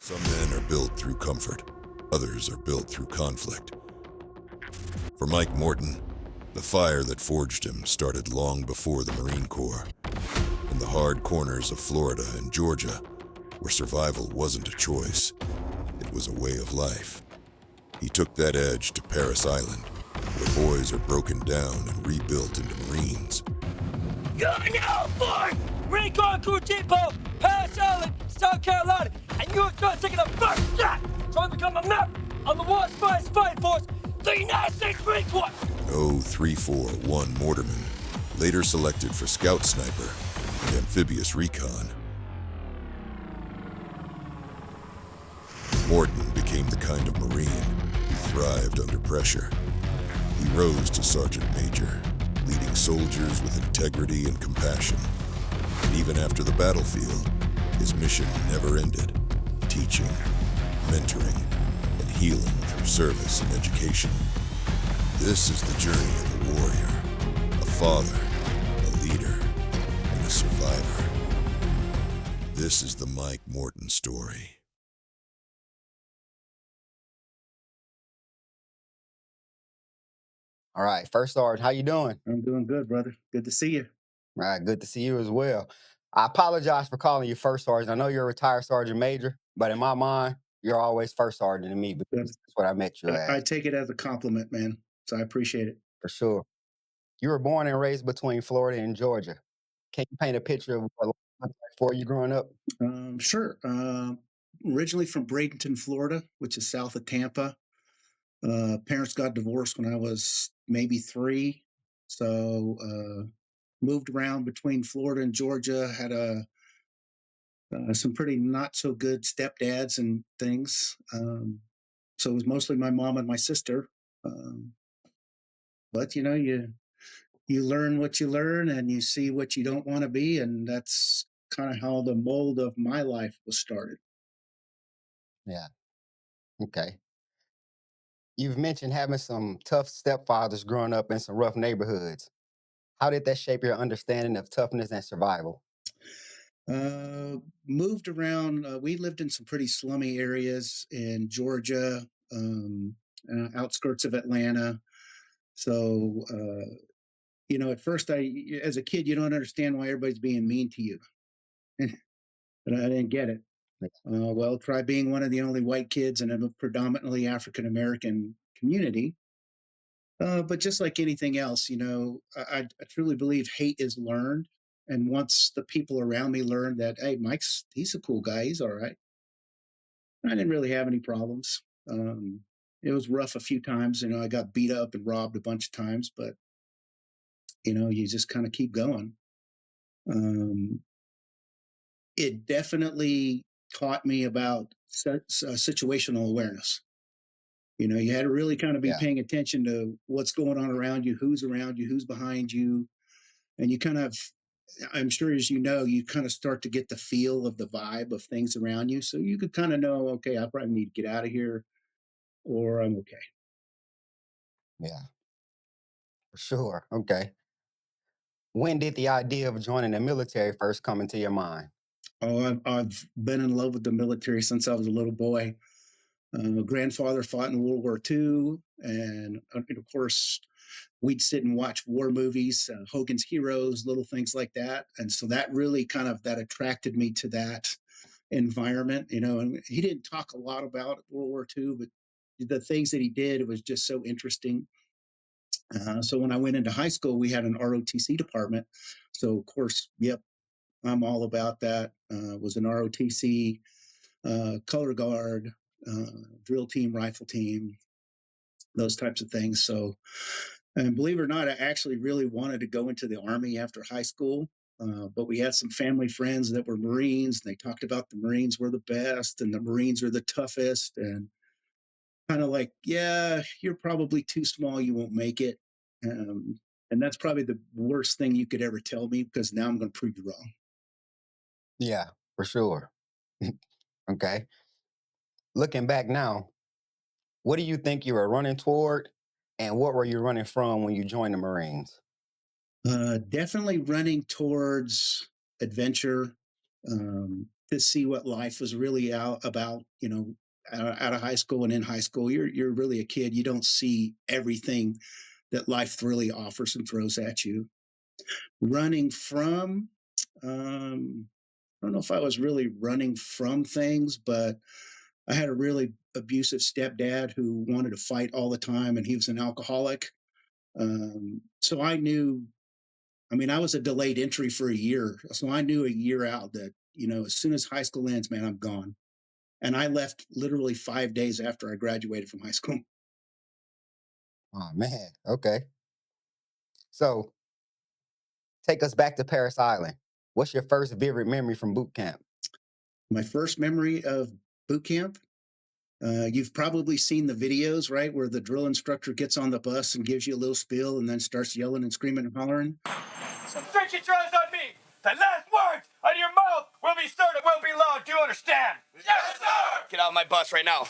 Some men are built through comfort, others are built through conflict. For Mike Morton, the fire that forged him started long before the Marine Corps, in the hard corners of Florida and Georgia, where survival wasn't a choice, it was a way of life. He took that edge to Paris Island, where boys are broken down and rebuilt into Marines. You're now aboard Marine Corps Crew Depot, Paris Island, South Carolina, and you're just taking the first step trying to become a member of the world's finest fighting force, the United States Marine Corps. An 0341 Mortarman, later selected for Scout Sniper and Amphibious Recon. Morton became the kind of Marine who thrived under pressure. He rose to Sergeant Major, leading soldiers with integrity and compassion. And even after the battlefield, his mission never ended, teaching, mentoring, and healing through service and education. This is the journey of a warrior, a father, a leader, and a survivor. This is the Mike Morton story. All right, First Sergeant, how you doing? I'm doing good, brother. Good to see you. All right, good to see you as well. I apologize for calling you First Sergeant. I know you're a retired Sergeant Major, but in my mind, you're always First Sergeant to me because That's, that's what I met you I as, take it as a compliment, man. So I appreciate it. for sure. You were born and raised between Florida and Georgia. Can you paint a picture of what life looked like for you growing up? Sure. Originally from Bradenton, Florida, which is south of Tampa. Parents got divorced when I was maybe 3. So moved around between Florida and Georgia, had some pretty not so good stepdads and things. So it was mostly my mom and my sister. Um, but, you learn what you learn and you see what you don't want to be, and that's kind of how the mold of my life was started. Yeah, okay. You've mentioned having some tough stepfathers growing up in some rough neighborhoods. How did that shape your understanding of toughness and survival? uh, Moved around. We lived in some pretty slummy areas in Georgia, outskirts of Atlanta. So at first, as a kid, you don't understand why everybody's being mean to you. But I didn't get it. Well, try being one of the only white kids in a predominantly African American community. But just like anything else, I truly believe hate is learned. And once the people around me learned that, hey, he's a cool guy, he's all right. I didn't really have any problems. It was rough a few times. I got beat up and robbed a bunch of times, but you just kind of keep going. Um, it definitely taught me about situational awareness. You had to really kind of be Yeah, paying attention to what's going on around you, who's behind you, and you kind of, I'm sure as you kind of start to get the feel of the vibe of things around you, so you could kind of know, okay, I probably need to get out of here, or I'm okay. yeah, for sure. Okay. When did the idea of joining the military first come into your mind? Oh, I've been in love with the military since I was a little boy. Grandfather fought in World War II, and of course, we'd sit and watch war movies, Hogan's Heroes, little things like that, and so that really kind of that attracted me to that environment. And he didn't talk a lot about World War II, but the things that he did, it was just so interesting. So when I went into high school, we had an ROTC department. So of course, yep, I'm all about that. Was an ROTC, color guard, uh, drill team, rifle team, those types of things. So, and believe it or not, I actually really wanted to go into the Army after high school. But we had some family friends that were Marines, and they talked about the Marines were the best and the Marines are the toughest. And kind of like, yeah, you're probably too small, you won't make it. Um, and that's probably the worst thing you could ever tell me, because now I'm going to prove you wrong. Yeah, for sure. Okay. Looking back now, what do you think you were running toward, and what were you running from when you joined the Marines? Definitely running towards adventure, to see what life was really out about, out of high school and in high school. You're really a kid. You don't see everything that life really offers and throws at you. Running from, I don't know if I was really running from things, but I had a really abusive stepdad who wanted to fight all the time, and he was an alcoholic. So I knew, I mean, I was a delayed entry for a year. So I knew a year out that, as soon as high school ends, man, I'm gone. And I left literally 5 days after I graduated from high school. Oh man. Okay. So take us back to Paris Island. What's your first vivid memory from boot camp? My first memory of boot camp, you've probably seen the videos, right, where the drill instructor gets on the bus and gives you a little spiel and then starts yelling and screaming and hollering. Some stretchy tries on me. The last words out of your mouth will be stern and will be loud. Do you understand? Yes, sir! Get out of my bus right now.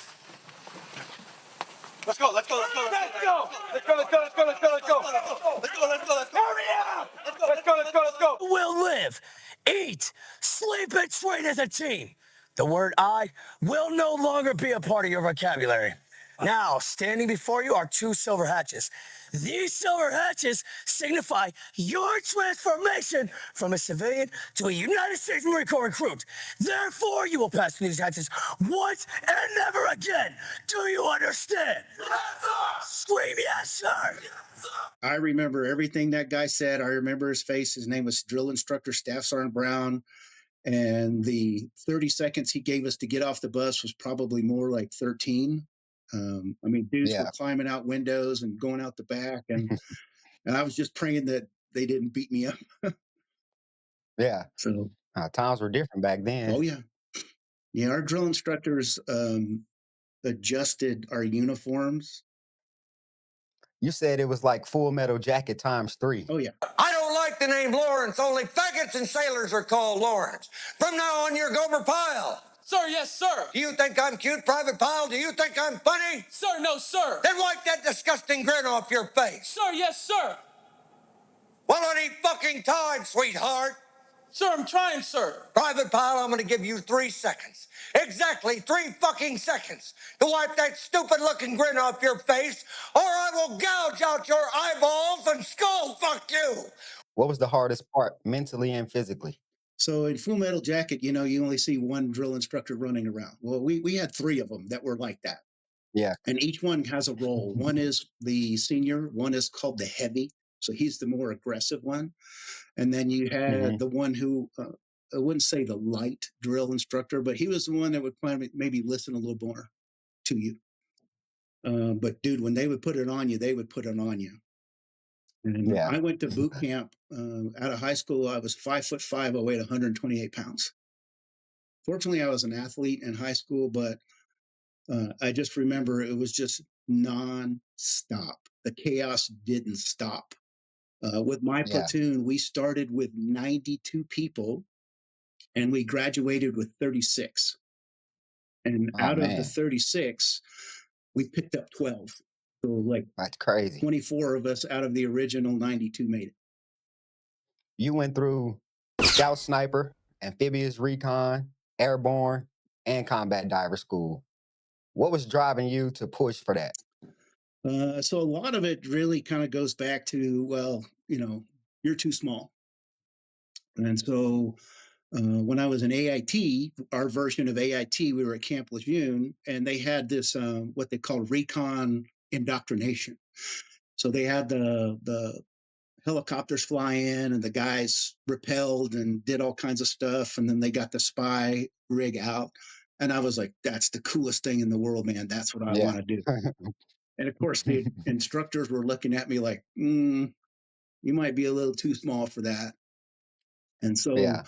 Let's go, let's go, let's go. Let's go! Let's go, let's go, let's go, let's go, let's go. Let's go, let's go, let's go. Hurry up! Let's go, let's go, let's go, let's go. Will live, eat, sleep, and train as a team. The word I will no longer be a part of your vocabulary. Now, standing before you are two silver hatches. These silver hatches signify your transformation from a civilian to a United States Marine Corps recruit. Therefore, you will pass through these hatches once and never again. Do you understand? Yes, sir! Scream yes, sir! I remember everything that guy said. I remember his face. His name was Drill Instructor Staff Sergeant Brown. And the 30 seconds he gave us to get off the bus was probably more like 13. I mean, dudes were Yeah. climbing out windows and going out the back. And I was just praying that they didn't beat me up. Yeah. So, Times were different back then. oh, yeah. Yeah, our drill instructors adjusted our uniforms. You said it was like Full Metal Jacket times 3. Oh, yeah. I don't like the name Lawrence. Only faggots and sailors are called Lawrence. From now on, you're Gomer Pyle. Sir, yes, sir. Do you think I'm cute, Private Pyle? Do you think I'm funny? Sir, no, sir. Then wipe that disgusting grin off your face. Sir, yes, sir. Well, any fucking time, sweetheart. Sir, I'm trying, sir. Private Pyle, I'm gonna give you 3 seconds. Exactly 3 fucking seconds to wipe that stupid-looking grin off your face, or I will gouge out your eyeballs and skull fuck you. What was the hardest part, mentally and physically? So in Full Metal Jacket, you only see one drill instructor running around. Well, we had 3 of them that were like that. Yeah. And each one has a role. One is the senior, one is called the heavy. So he's the more aggressive one. And then you had Hmm. the one who, I wouldn't say the light drill instructor, but he was the one that would maybe listen a little more to you. But dude, when they would put it on you, they would put it on you. And Yeah. I went to boot camp out of high school. I was 5'5". I weighed 128 pounds. Fortunately, I was an athlete in high school, but I just remember it was just non-stop. The chaos didn't stop. With my Yeah. platoon, we started with 92 people and we graduated with 36. And Oh out of the man, 36, we picked up 12. So like that's crazy. 24 of us out of the original 92 made it. You went through scout sniper, amphibious recon, airborne, and combat diver school. What was driving you to push for that? So a lot of it really kind of goes back to, well, you're too small. And so when I was in AIT, our version of AIT, we were at Camp Lejeune, and they had this what they call recon indoctrination. So they had the helicopters fly in, and the guys rappelled and did all kinds of stuff, and then they got the spy rig out, and I was like, "That's the coolest thing in the world, man! That's what I Yeah. want to do." And of course, the instructors were looking at me like, "You might be a little too small for that." And so Yeah.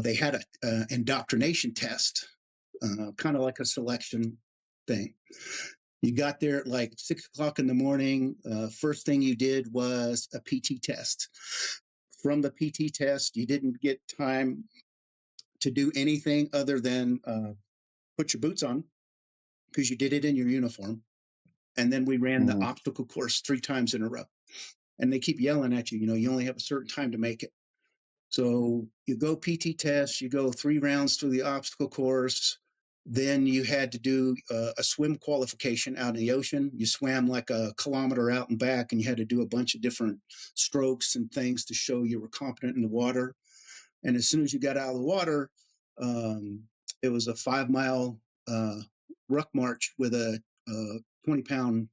they had a indoctrination test, kind of like a selection thing. You got there at like 6 o'clock in the morning. First thing you did was a PT test. From the PT test, you didn't get time to do anything other than put your boots on because you did it in your uniform. And then we ran the Mhm. obstacle course 3 times in a row. And they keep yelling at you, you only have a certain time to make it. So you go PT test, you go 3 rounds through the obstacle course. Then you had to do a swim qualification out in the ocean. You swam like a kilometer out and back, and you had to do a bunch of different strokes and things to show you were competent in the water. And as soon as you got out of the water, um, it was a 5 mile ruck march with a 20 pound,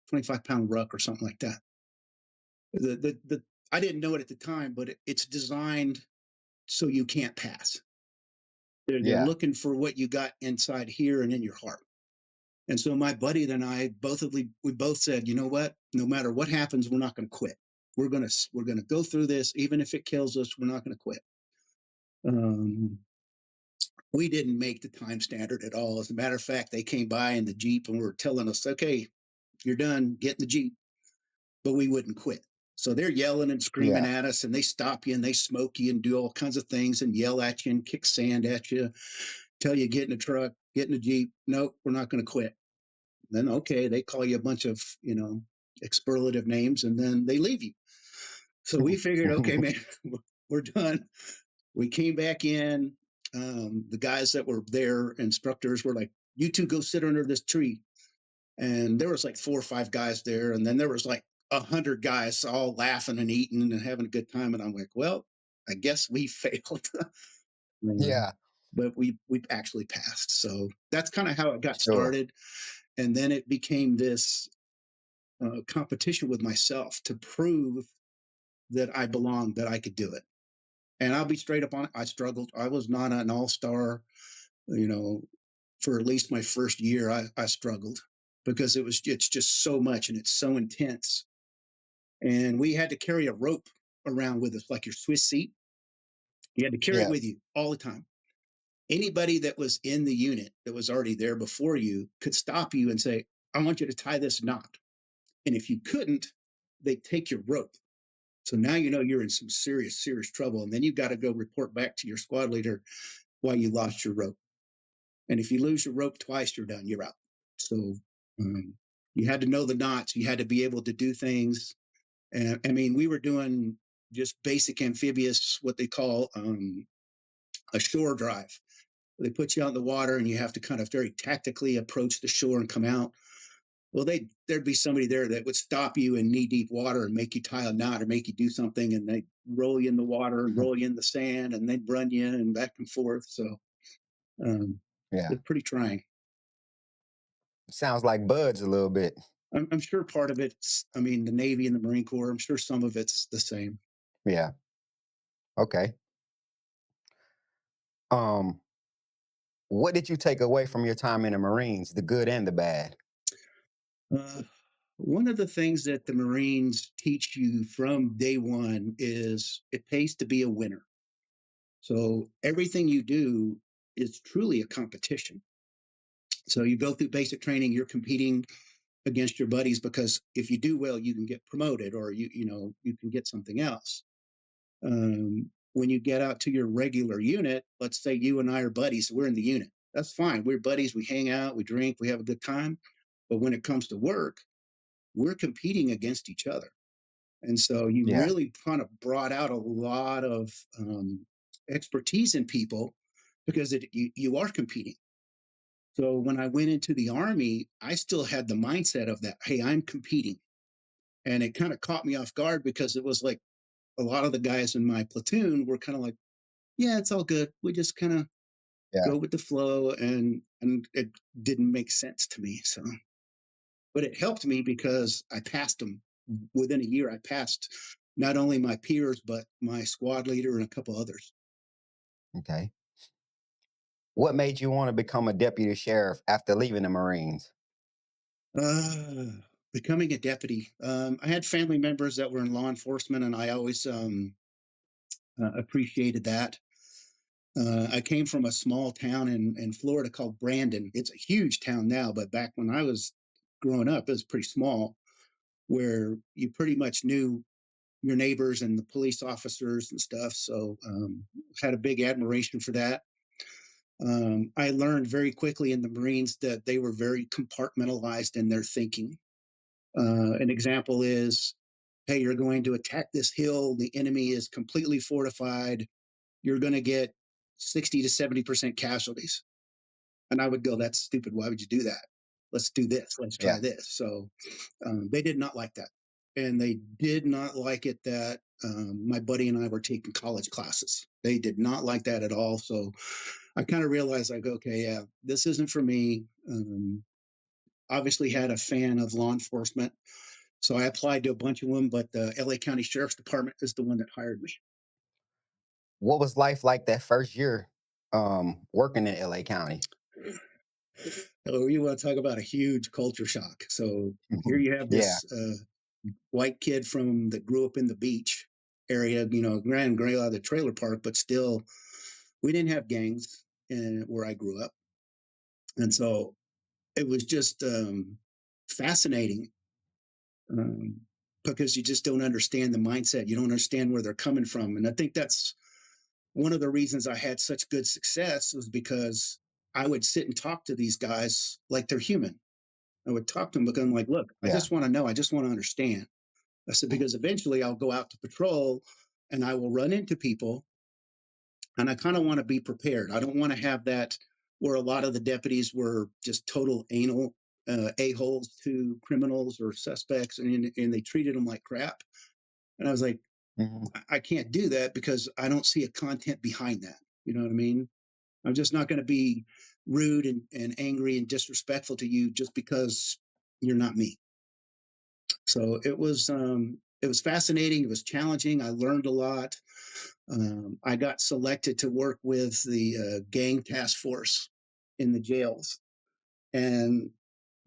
25 pound ruck or something like that. The I didn't know it at the time, but it's designed so you can't pass. They're Yeah. looking for what you got inside here and in your heart. And so my buddy and I we both said, you know what? No matter what happens, we're not going to quit. We're gonna go through this, even if it kills us. We're not going to quit. Um, we didn't make the time standard at all. As a matter of fact, they came by in the Jeep and were telling us, okay, you're done, get in the Jeep. But we wouldn't quit. So they're yelling and screaming Yeah. at us, and they stop you and they smoke you and do all kinds of things and yell at you and kick sand at you, tell you get in the truck, get in the Jeep. Nope, we're not going to quit. Then, okay, they call you a bunch of, expurlative names, and then they leave you. So we figured, okay, man, we're done. We came back in. The guys that were there, instructors, were like, you two go sit under this tree. And there was like 4 or 5 guys there. And then there was like 100 guys all laughing and eating and having a good time. And I'm like, well, I guess we failed. Yeah. But we actually passed. So that's kind of how it got Sure. started. And then it became this competition with myself to prove that I belonged, that I could do it. And I'll be straight up on it. I struggled. I was not an all-star, you know, for at least my first year. I struggled because it's just so much and it's so intense. And we had to carry a rope around with us, like your Swiss seat. You had to carry it Yeah. with you all the time. Anybody that was in the unit that was already there before you could stop you and say, I want you to tie this knot. And if you couldn't, they'd take your rope. So now you know you're in some serious, serious trouble. And then you got to go report back to your squad leader why you lost your rope. And if you lose your rope twice, you're done. You're out. So um, you had to know the knots. You had to be able to do things. And I mean, we were doing just basic amphibious, what they call a shore drive. They put you out in the water and you have to kind of very tactically approach the shore and come out. Well, there'd be somebody there that would stop you in knee deep water and make you tie a knot or make you do something, and they'd roll you in the water and roll you in the sand, and they'd run you and back and forth. So um, Yeah. it's pretty trying. Sounds like buds a little bit. I'm sure part of it's, I mean, the Navy and the Marine Corps. I'm sure some of it's the same. Yeah. Okay. Um, what did you take away from your time in the Marines, the good and the bad? Uh, One of the things that the Marines teach you from day one is it pays to be a winner. So everything you do is truly a competition. So you go through basic training, you're competing against your buddies because if you do well, you can get promoted or you can get something else. When you get out to your regular unit, let's say you and I are buddies, we're in the unit. That's fine. We're buddies. We hang out, we drink, we have a good time. But when it comes to work, we're competing against each other. And so you Yeah. really kind of brought out a lot of expertise in people because you are competing. So when I went into the Army, I still had the mindset of that, hey, I'm competing. And it kind of caught me off guard because it was like a lot of the guys in my platoon were kind of like, yeah, it's all good. We just kind of Yeah. go with the flow. And it didn't make sense to me. So, but it helped me because I passed them within a year. I passed not only my peers, but my squad leader and a couple others. Okay. What made you want to become a deputy sheriff after leaving the Marines? Uh, Becoming a deputy. I had family members that were in law enforcement, and I always appreciated that. I came from a small town in Florida called Brandon. It's a huge town now, but back when I was growing up, it was pretty small, where you pretty much knew your neighbors and the police officers and stuff. So had a big admiration for that. I learned very quickly in the Marines that they were very compartmentalized in their thinking. An example is hey, you're going to attack this hill. The enemy is completely fortified. You're going to get 60 to 70% casualties. And I would go, that's stupid. Why would you do that? Let's do this. Let's try Yeah. this. So they did not like that. And they did not like it that my buddy and I were taking college classes. They did not like that at all. So I kind of realized, like, okay, yeah, this isn't for me. Obviously had a fan of law enforcement. So I applied to a bunch of them, but the LA County Sheriff's Department is the one that hired me. What was life like that first year working in LA County? Oh, you want to talk about a huge culture shock. So here you have Yeah. this white kid from that grew up in the beach area, Grand Gray out of the trailer park, but still, we didn't have gangs where I grew up, and so it was just fascinating um, because you just don't understand the mindset. You don't understand where they're coming from, and I think that's one of the reasons I had such good success was because I would sit and talk to these guys like they're human. I would talk to them because I'm like, look, I Yeah. just want to know. I just want to understand. I said, because eventually I'll go out to patrol and I will run into people and I kind of want to be prepared. I don't want to have that where a lot of the deputies were just total anal a-holes to criminals or suspects and they treated them like crap. And I was like, Hmm. I can't do that because I don't see a content behind that. You know what I mean? I'm just not going to be rude and angry and disrespectful to you just because you're not me. So it was fascinating. It was challenging. I learned a lot. I got selected to work with the gang task force in the jails, and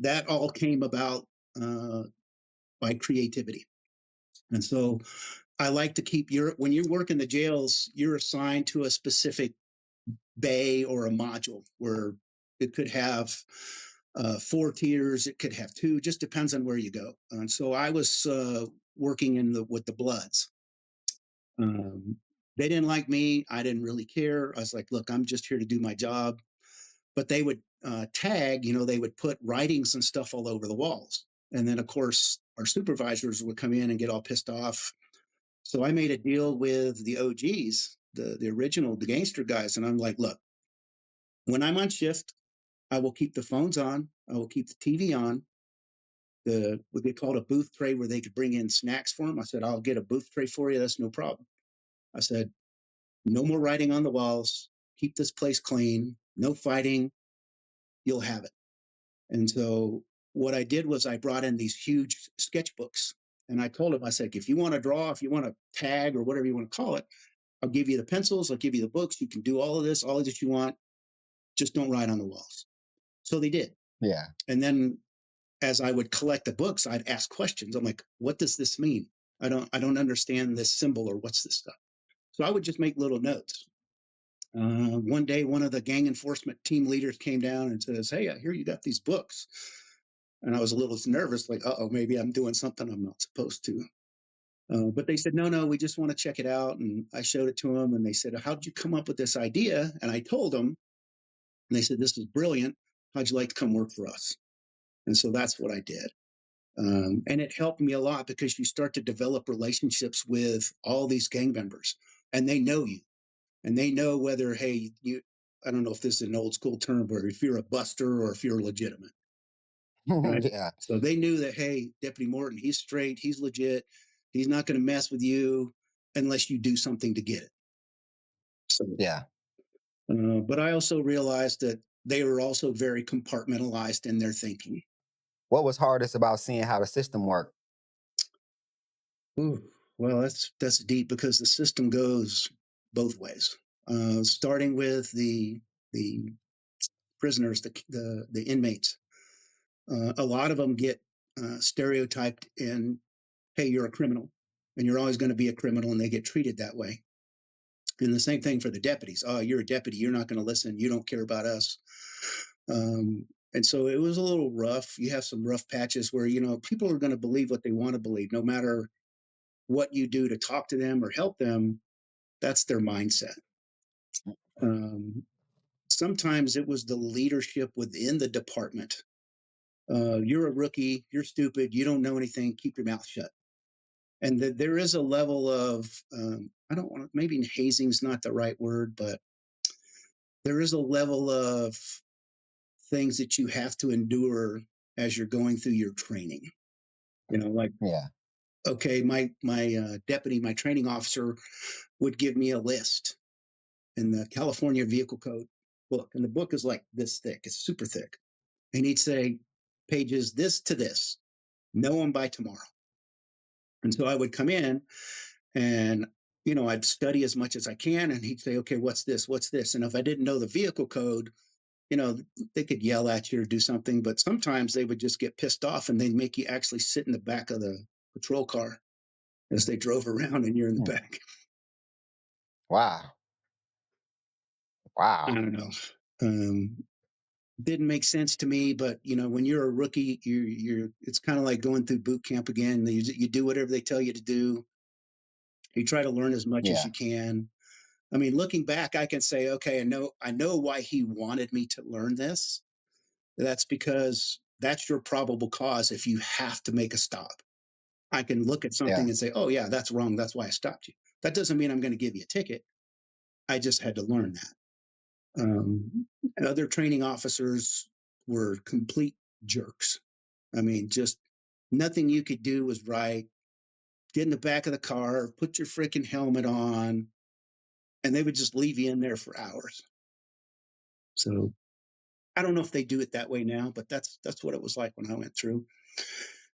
that all came about uh, by creativity. And so I like to keep when you work in the jails, you're assigned to a specific bay or a module where it could have 4 tiers, it could have two, just depends on where you go. And so I was working with the Bloods. Um, they didn't like me. I didn't really care. I was like, look, I'm just here to do my job. But they would tag, they would put writings and stuff all over the walls. And then, of course, our supervisors would come in and get all pissed off. So I made a deal with the OGs, the original, the gangster guys. And I'm like, look, when I'm on shift, I will keep the phones on. I will keep the TV on. What they called a booth tray where they could bring in snacks for them. I said, I'll get a booth tray for you. That's no problem. I said, no more writing on the walls. Keep this place clean. No fighting. You'll have it. And so what I did was I brought in these huge sketchbooks. And I told him, I said, if you want to draw, if you want to tag or whatever you want to call it, I'll give you the pencils. I'll give you the books. You can do all of this you want. Just don't write on the walls. So they did. Yeah. And then as I would collect the books, I'd ask questions. I'm like, what does this mean? I don't understand this symbol or what's this stuff. So I would just make little notes. One day, one of the gang enforcement team leaders came down and says, hey, I hear you got these books. And I was a little nervous, like, oh, maybe I'm doing something I'm not supposed to. But they said, no, we just want to check it out. And I showed it to them. And they said, how did you come up with this idea? And I told them, and they said, this is brilliant. How'd you like to come work for us? And so that's what I did. And it helped me a lot because you start to develop relationships with all these gang members and they know you and they know whether, hey, I don't know if this is an old school term, but if you're a buster or if you're legitimate. Right. Yeah. So they knew that, hey, Deputy Morton, he's straight, he's legit, he's not going to mess with you unless you do something to get it. So, Yeah. but I also realized that they were also very compartmentalized in their thinking. What was hardest about seeing how the system worked? Ooh, well, that's deep because the system goes both ways. Starting with the prisoners, the inmates. A lot of them get stereotyped in, hey, you're a criminal, and you're always going to be a criminal, and they get treated that way. And the same thing for the deputies. Oh, you're a deputy. You're not going to listen. You don't care about us. And so it was a little rough. You have some rough patches where people are going to believe what they want to believe, no matter what you do to talk to them or help them. That's their mindset. Um, Sometimes it was the leadership within the department. You're a rookie. You're stupid. You don't know anything. Keep your mouth shut. And that there is a level of I don't want, maybe hazing's not the right word, but there is a level of things that you have to endure as you're going through your training. Like, Yeah. okay, my deputy, my training officer would give me a list in the California Vehicle Code book, and the book is like this thick. It's super thick, and he'd say pages this to this, know them by tomorrow. And so I would come in and I'd study as much as I can, and he'd say, okay, what's this? What's this? And if I didn't know the vehicle code, they could yell at you or do something, but sometimes they would just get pissed off and they'd make you actually sit in the back of the patrol car as they drove around and you're in the Hmm. back. Wow. I Wow. don't know. Didn't make sense to me, but when you're a rookie, it's kind of like going through boot camp again. You do whatever they tell you to do. You try to learn as much as Yeah. you can. I mean, looking back, I can say, okay, I know why he wanted me to learn this. That's because that's your probable cause if you have to make a stop. I can look at Yeah. something and say, oh, yeah, that's wrong. That's why I stopped you. That doesn't mean I'm going to give you a ticket. I just had to learn that. Other training officers were complete jerks. I mean, just nothing you could do was right. Get in the back of the car, put your freaking helmet on, and they would just leave you in there for hours. So I don't know if they do it that way now, but that's what it was like when I went through.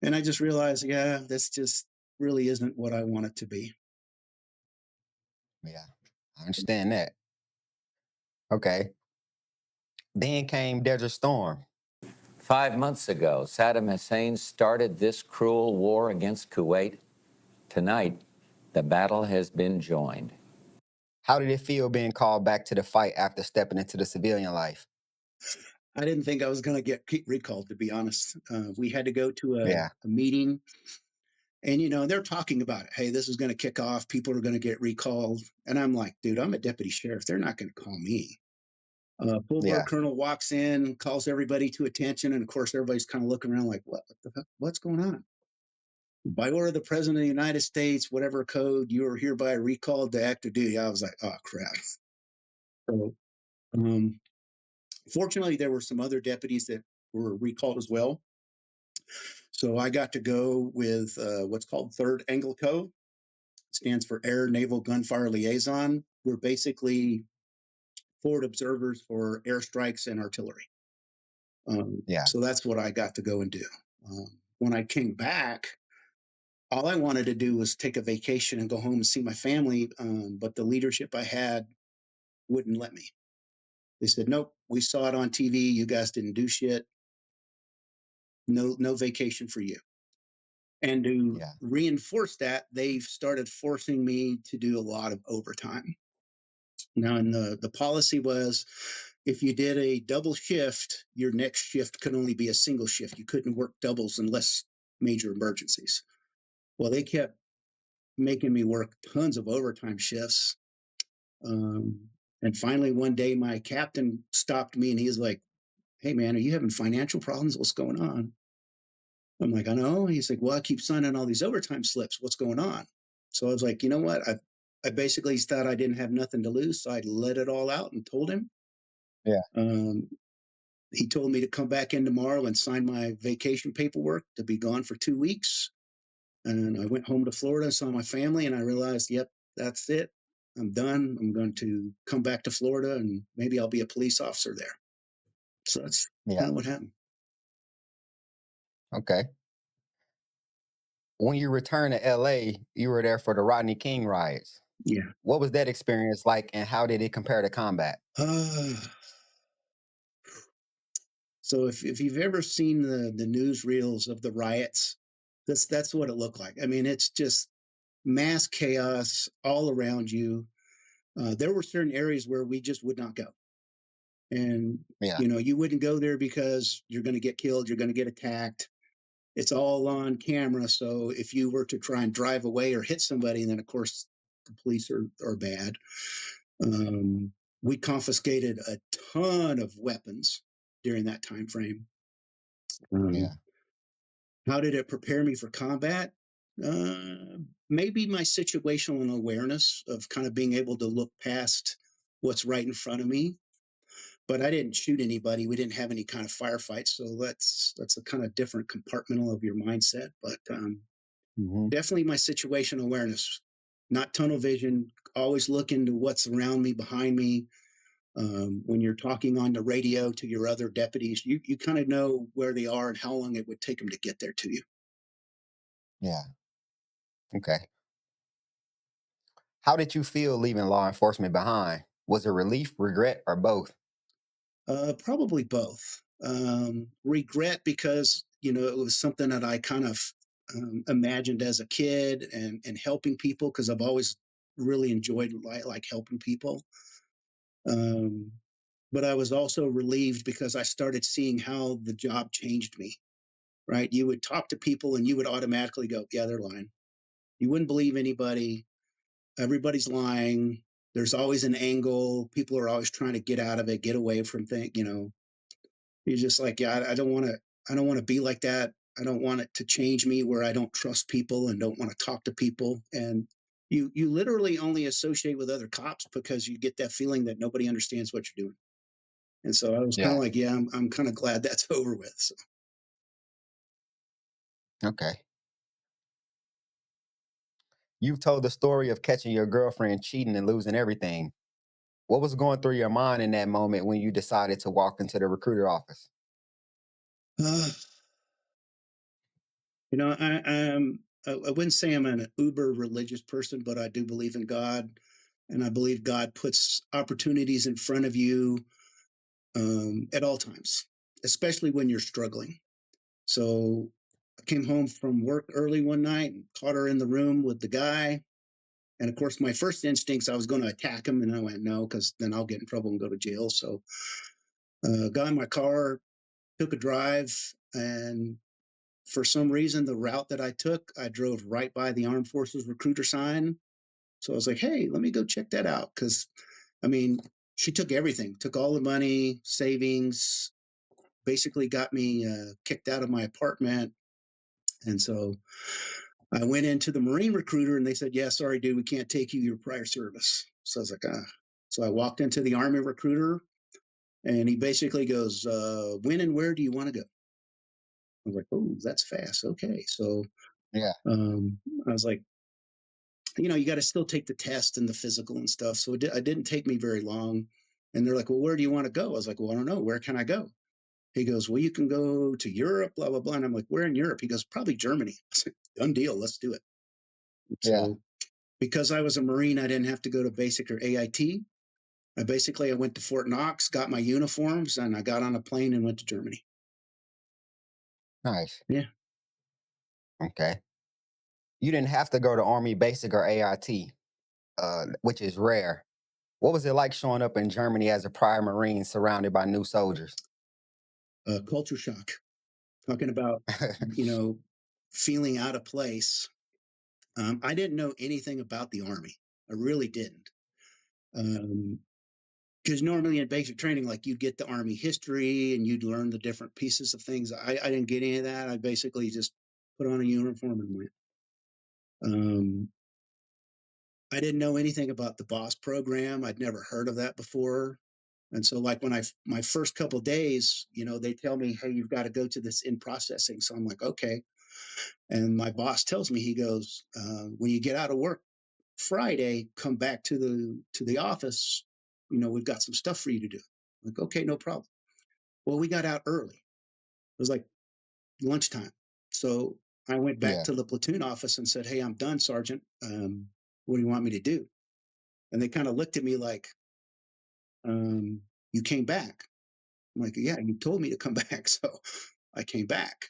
And I just realized, yeah, this just really isn't what I want it to be. Yeah. I understand that. Okay. Then came Desert Storm. 5 months ago, Saddam Hussein started this cruel war against Kuwait. Tonight, the battle has been joined. How did it feel being called back to the fight after stepping into the civilian life? I didn't think I was going to get recalled, to be honest. We had to go to Yeah. a meeting, and they're talking about it. Hey, this is going to kick off. People are going to get recalled, and I'm like, dude, I'm a deputy sheriff. They're not going to call me. Full bar Yeah. colonel walks in, calls everybody to attention, and of course, everybody's kind of looking around like, what's going on? By order of the President of the United States, whatever code, you are hereby recalled to active duty. I was like, oh crap. So, um, fortunately, there were some other deputies that were recalled as well. So I got to go with what's called Third Angle Co. It stands for Air Naval Gunfire Liaison. We're basically forward observers for airstrikes and artillery. Yeah. So that's what I got to go and do. When I came back, all I wanted to do was take a vacation and go home and see my family. But the leadership I had wouldn't let me. They said, nope, we saw it on TV. You guys didn't do shit. No vacation for you. And to Yeah. reinforce that, they've started forcing me to do a lot of overtime. Now, and the policy was if you did a double shift, your next shift could only be a single shift. You couldn't work doubles unless major emergencies. Well, they kept making me work tons of overtime shifts. And finally, one day, my captain stopped me and he's like, hey, man, are you having financial problems? What's going on? I'm like, I know. He's like, well, I keep signing all these overtime slips. What's going on? So I was like, you know what? I basically thought I didn't have nothing to lose. So I let it all out and told him. Yeah. Um, he told me to come back in tomorrow and sign my vacation paperwork to be gone for 2 weeks. And I went home to Florida, saw my family, and I realized, yep, that's it. I'm done. I'm going to come back to Florida and maybe I'll be a police officer there. So that's Yeah. kind of what happened. Okay. When you returned to LA, you were there for the Rodney King riots. Yeah. What was that experience like and how did it compare to combat? Uh, so if you've ever seen the newsreels of the riots, that's what it looked like. I mean, it's just mass chaos all around you. There were certain areas where we just would not go. And, Yeah. you wouldn't go there because you're going to get killed, you're going to get attacked. It's all on camera. So if you were to try and drive away or hit somebody, then of course the police are bad. We confiscated a ton of weapons during that time frame. Um, Yeah. how did it prepare me for combat? Maybe my situational awareness of kind of being able to look past what's right in front of me. But I didn't shoot anybody. We didn't have any kind of firefights, so that's a kind of different compartmental of your mindset. But Hmm. definitely my situational awareness, not tunnel vision. Always looking to what's around me, behind me. When you're talking on the radio to your other deputies, you kind of know where they are and how long it would take them to get there to you. Yeah. Okay. How did you feel leaving law enforcement behind? Was it relief, regret, or both? Probably both. Regret because it was something that I kind of imagined as a kid, and helping people because I've always really enjoyed like helping people. Um, but I was also relieved because I started seeing how the job changed me. Right, you would talk to people and you would automatically go, "Yeah, they're lying." You wouldn't believe anybody. Everybody's lying. There's always an angle. People are always trying to get out of it, get away from things. You're just like, yeah, I don't want to. I don't want to be like that. I don't want it to change me where I don't trust people and don't want to talk to people. And you literally only associate with other cops because you get that feeling that nobody understands what you're doing. And so I was kind of Yeah. like, yeah, I'm kind of glad that's over with. So, Okay. You've told the story of catching your girlfriend cheating and losing everything. What was going through your mind in that moment when you decided to walk into the recruiter office? uh, I wouldn't say I'm an uber religious person, but I do believe in God, and I believe God puts opportunities in front of you at all times, especially when you're struggling. So I came home from work early one night and caught her in the room with the guy. And of course, my first instincts, I was going to attack him. And I went, no, because then I'll get in trouble and go to jail. So got in my car, took a drive. And for some reason, the route that I took, I drove right by the Armed Forces recruiter sign. So I was like, hey, let me go check that out. Because, I mean, she took everything, took all the money, savings, basically got me kicked out of my apartment. And so I went into the Marine recruiter and they said, yeah, sorry, dude, we can't take you your prior service. So I was like, ah. So I walked into the Army recruiter and he basically goes, when and where do you want to go? I was like, oh, that's fast. Okay. So Yeah. I was like, you got to still take the test and the physical and stuff. So it didn't take me very long. And they're like, well, where do you want to go? I was like, well, I don't know. Where can I go? He goes, well, you can go to Europe, blah, blah, blah. And I'm like, where in Europe? He goes, probably Germany. I was like, done deal. Let's do it. Yeah. So because I was a Marine, I didn't have to go to basic or AIT. I went to Fort Knox, got my uniforms, and I got on a plane and went to Germany. Nice. Yeah. Okay. You didn't have to go to Army Basic or AIT, which is rare. What was it like showing up in Germany as a prior Marine surrounded by new soldiers? Culture shock. Talking about, you know, feeling out of place. I didn't know anything about the Army. I really didn't. Because normally in basic training, like you'd get the Army history and you'd learn the different pieces of things. I didn't get any of that. I basically just put on a uniform and went. Um, I didn't know anything about the boss program. I'd never heard of that before. And so like when my first couple of days, they tell me, hey, you've got to go to this in processing. So I'm like, okay. And my boss tells me, he goes, when you get out of work Friday, come back to the office. We've got some stuff for you to do. I'm like, okay, no problem. Well, we got out early. It was like lunchtime. So I went back Yeah. to the platoon office and said, hey, I'm done, Sergeant. What do you want me to do? And they kind of looked at me like, you came back. I'm like, yeah, you told me to come back. So I came back.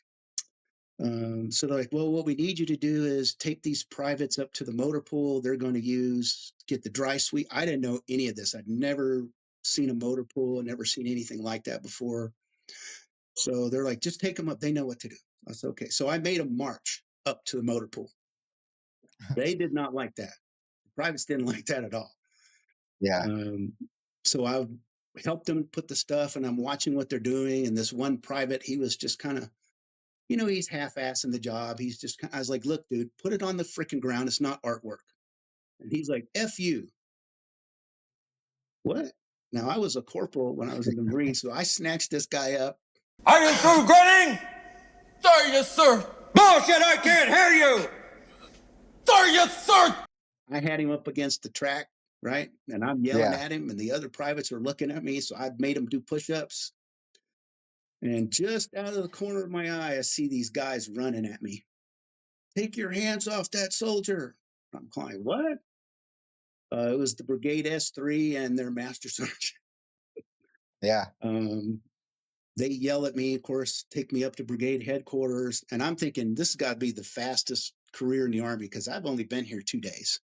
So they're like, well, what we need you to do is take these privates up to the motor pool. They're going to get the dry sweep. I didn't know any of this. I'd never seen a motor pool, never seen anything like that before. So they're like, just take them up. They know what to do. I said, okay. So I made them march up to the motor pool. They did not like that. The privates didn't like that at all. Yeah. Um, so I helped them put the stuff and I'm watching what they're doing. And this one private, he was just kind of he's half-assing the job. He's just, I was like, look, dude, put it on the freaking ground. It's not artwork. And he's like, F you. What? Now, I was a corporal when I was in the Marines, so I snatched this guy up. Are you through grinning? Sir, yes, sir. Bullshit, I can't hear you! Sir, yes, sir. I had him up against the track, right? And I'm yelling at him, and the other privates are looking at me, so I made him do push-ups. And just out of the corner of my eye, I see these guys running at me. Take your hands off that soldier. I'm calling, what? It was the Brigade S3 and their master sergeant. Yeah. They yell at me, of course, take me up to brigade headquarters. And I'm thinking, this has got to be the fastest career in the Army because I've only been here 2 days.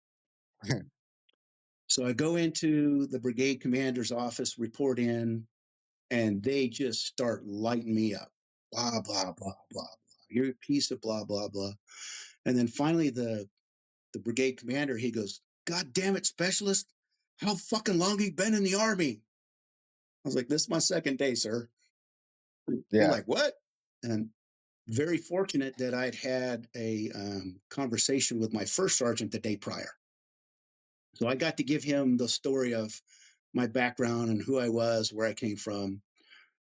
So I go into the brigade commander's office, report in, and they just start lighting me up. Blah, blah, blah, blah. You're a piece of blah, blah, blah. And then finally, the brigade commander, he goes, God damn it, specialist. How fucking long have you been in the Army? I was like, this is my 2nd day, sir. You're like, what? And very fortunate that I'd had a conversation with my first sergeant the day prior. So I got to give him the story of my background and who I was, where I came from.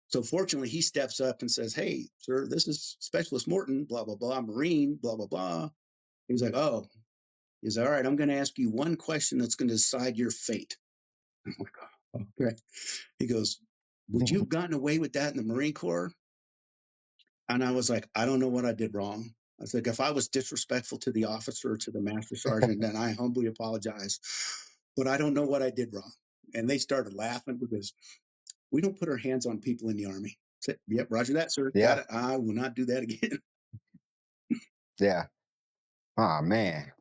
So fortunately, he steps up and says, hey, sir, this is Specialist Morton, blah, blah, blah, Marine, blah, blah, blah. He was like, oh, he's all right. I'm going to ask you one question that's going to decide your fate. I'm like, oh, okay. He goes, would you have gotten away with that in the Marine Corps? And I was like, I don't know what I did wrong. I was like, if I was disrespectful to the officer, to the master sergeant, then I humbly apologize. But I don't know what I did wrong. And they started laughing because we don't put our hands on people in the Army. I said, yep, roger that, sir. Yeah. Got it. I will not do that again. Yeah. Oh man.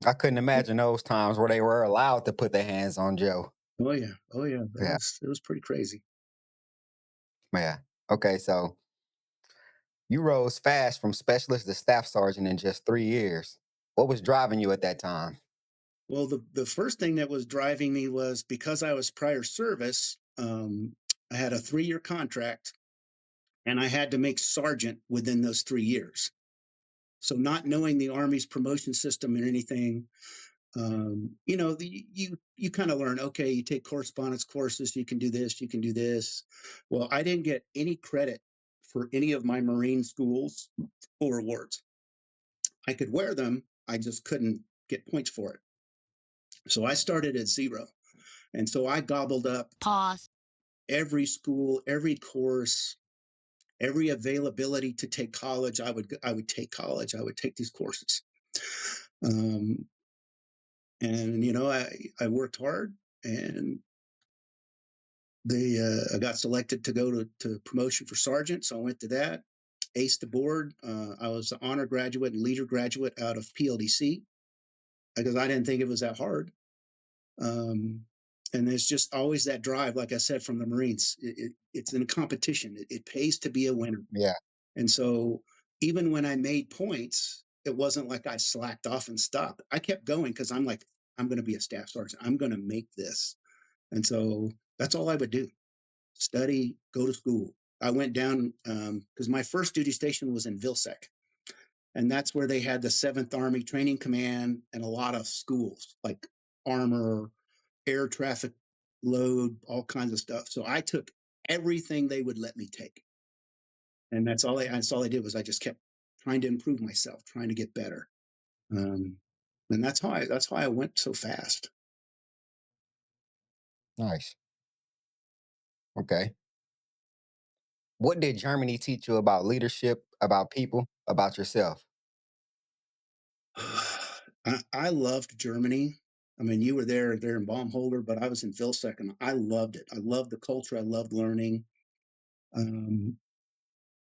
I couldn't imagine those times where they were allowed to put their hands on Joe. Oh yeah. Oh yeah. Yeah. It was pretty crazy. Yeah. Okay, so you rose fast from specialist to staff sergeant in just 3 years. What was driving you at that time? Well, the first thing that was driving me was because I was prior service, I had a 3-year contract and I had to make sergeant within those 3 years. So not knowing the Army's promotion system and anything, you kind of learn, okay, you take correspondence courses, you can do this, you can do this. Well, I didn't get any credit for any of my Marine schools or awards. I could wear them, I just couldn't get points for it. So I started at 0. And so I gobbled up every school, every course, every availability to take college. I would take college. I would take these courses. And I worked hard, and I got selected to go to promotion for sergeant. So I went to that, aced the board. I was an honor graduate and leader graduate out of PLDC because I didn't think it was that hard. And there's just always that drive, like I said, from the Marines. It's in a competition. It pays to be a winner. Yeah. And so even when I made points, it wasn't like I slacked off and stopped. I kept going because I'm like, I'm going to be a staff sergeant. I'm going to make this. And so that's all I would do. Study, go to school. I went down because my first duty station was in Vilsec. And that's where they had the 7th Army Training Command and a lot of schools like armor, air traffic load, all kinds of stuff. So I took everything they would let me take. And that's all I did was I just kept trying to improve myself, trying to get better. And that's how I went so fast. Nice. Okay. What did Germany teach you about leadership, about people, about yourself? I loved Germany. I mean, you were there in Baumholder, but I was in Vilsec, and I loved it. I loved the culture. I loved learning.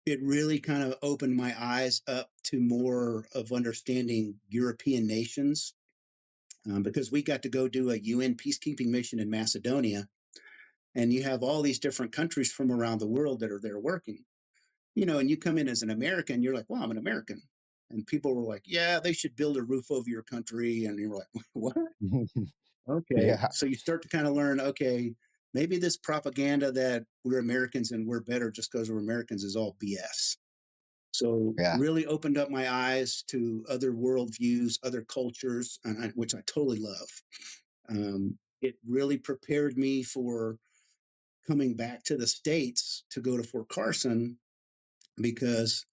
It really kind of opened my eyes up to more of understanding European nations because we got to go do a UN peacekeeping mission in Macedonia. And you have all these different countries from around the world that are there working, and you come in as an American, you're like, well, I'm an American. And people were like, yeah, they should build a roof over your country. And you're like, what? Okay. Yeah. So you start to kind of learn, okay, maybe this propaganda that we're Americans and we're better just because we're Americans is all BS. So Yeah. really opened up my eyes to other worldviews, other cultures, which I totally love. It really prepared me for coming back to the States to go to Fort Carson, because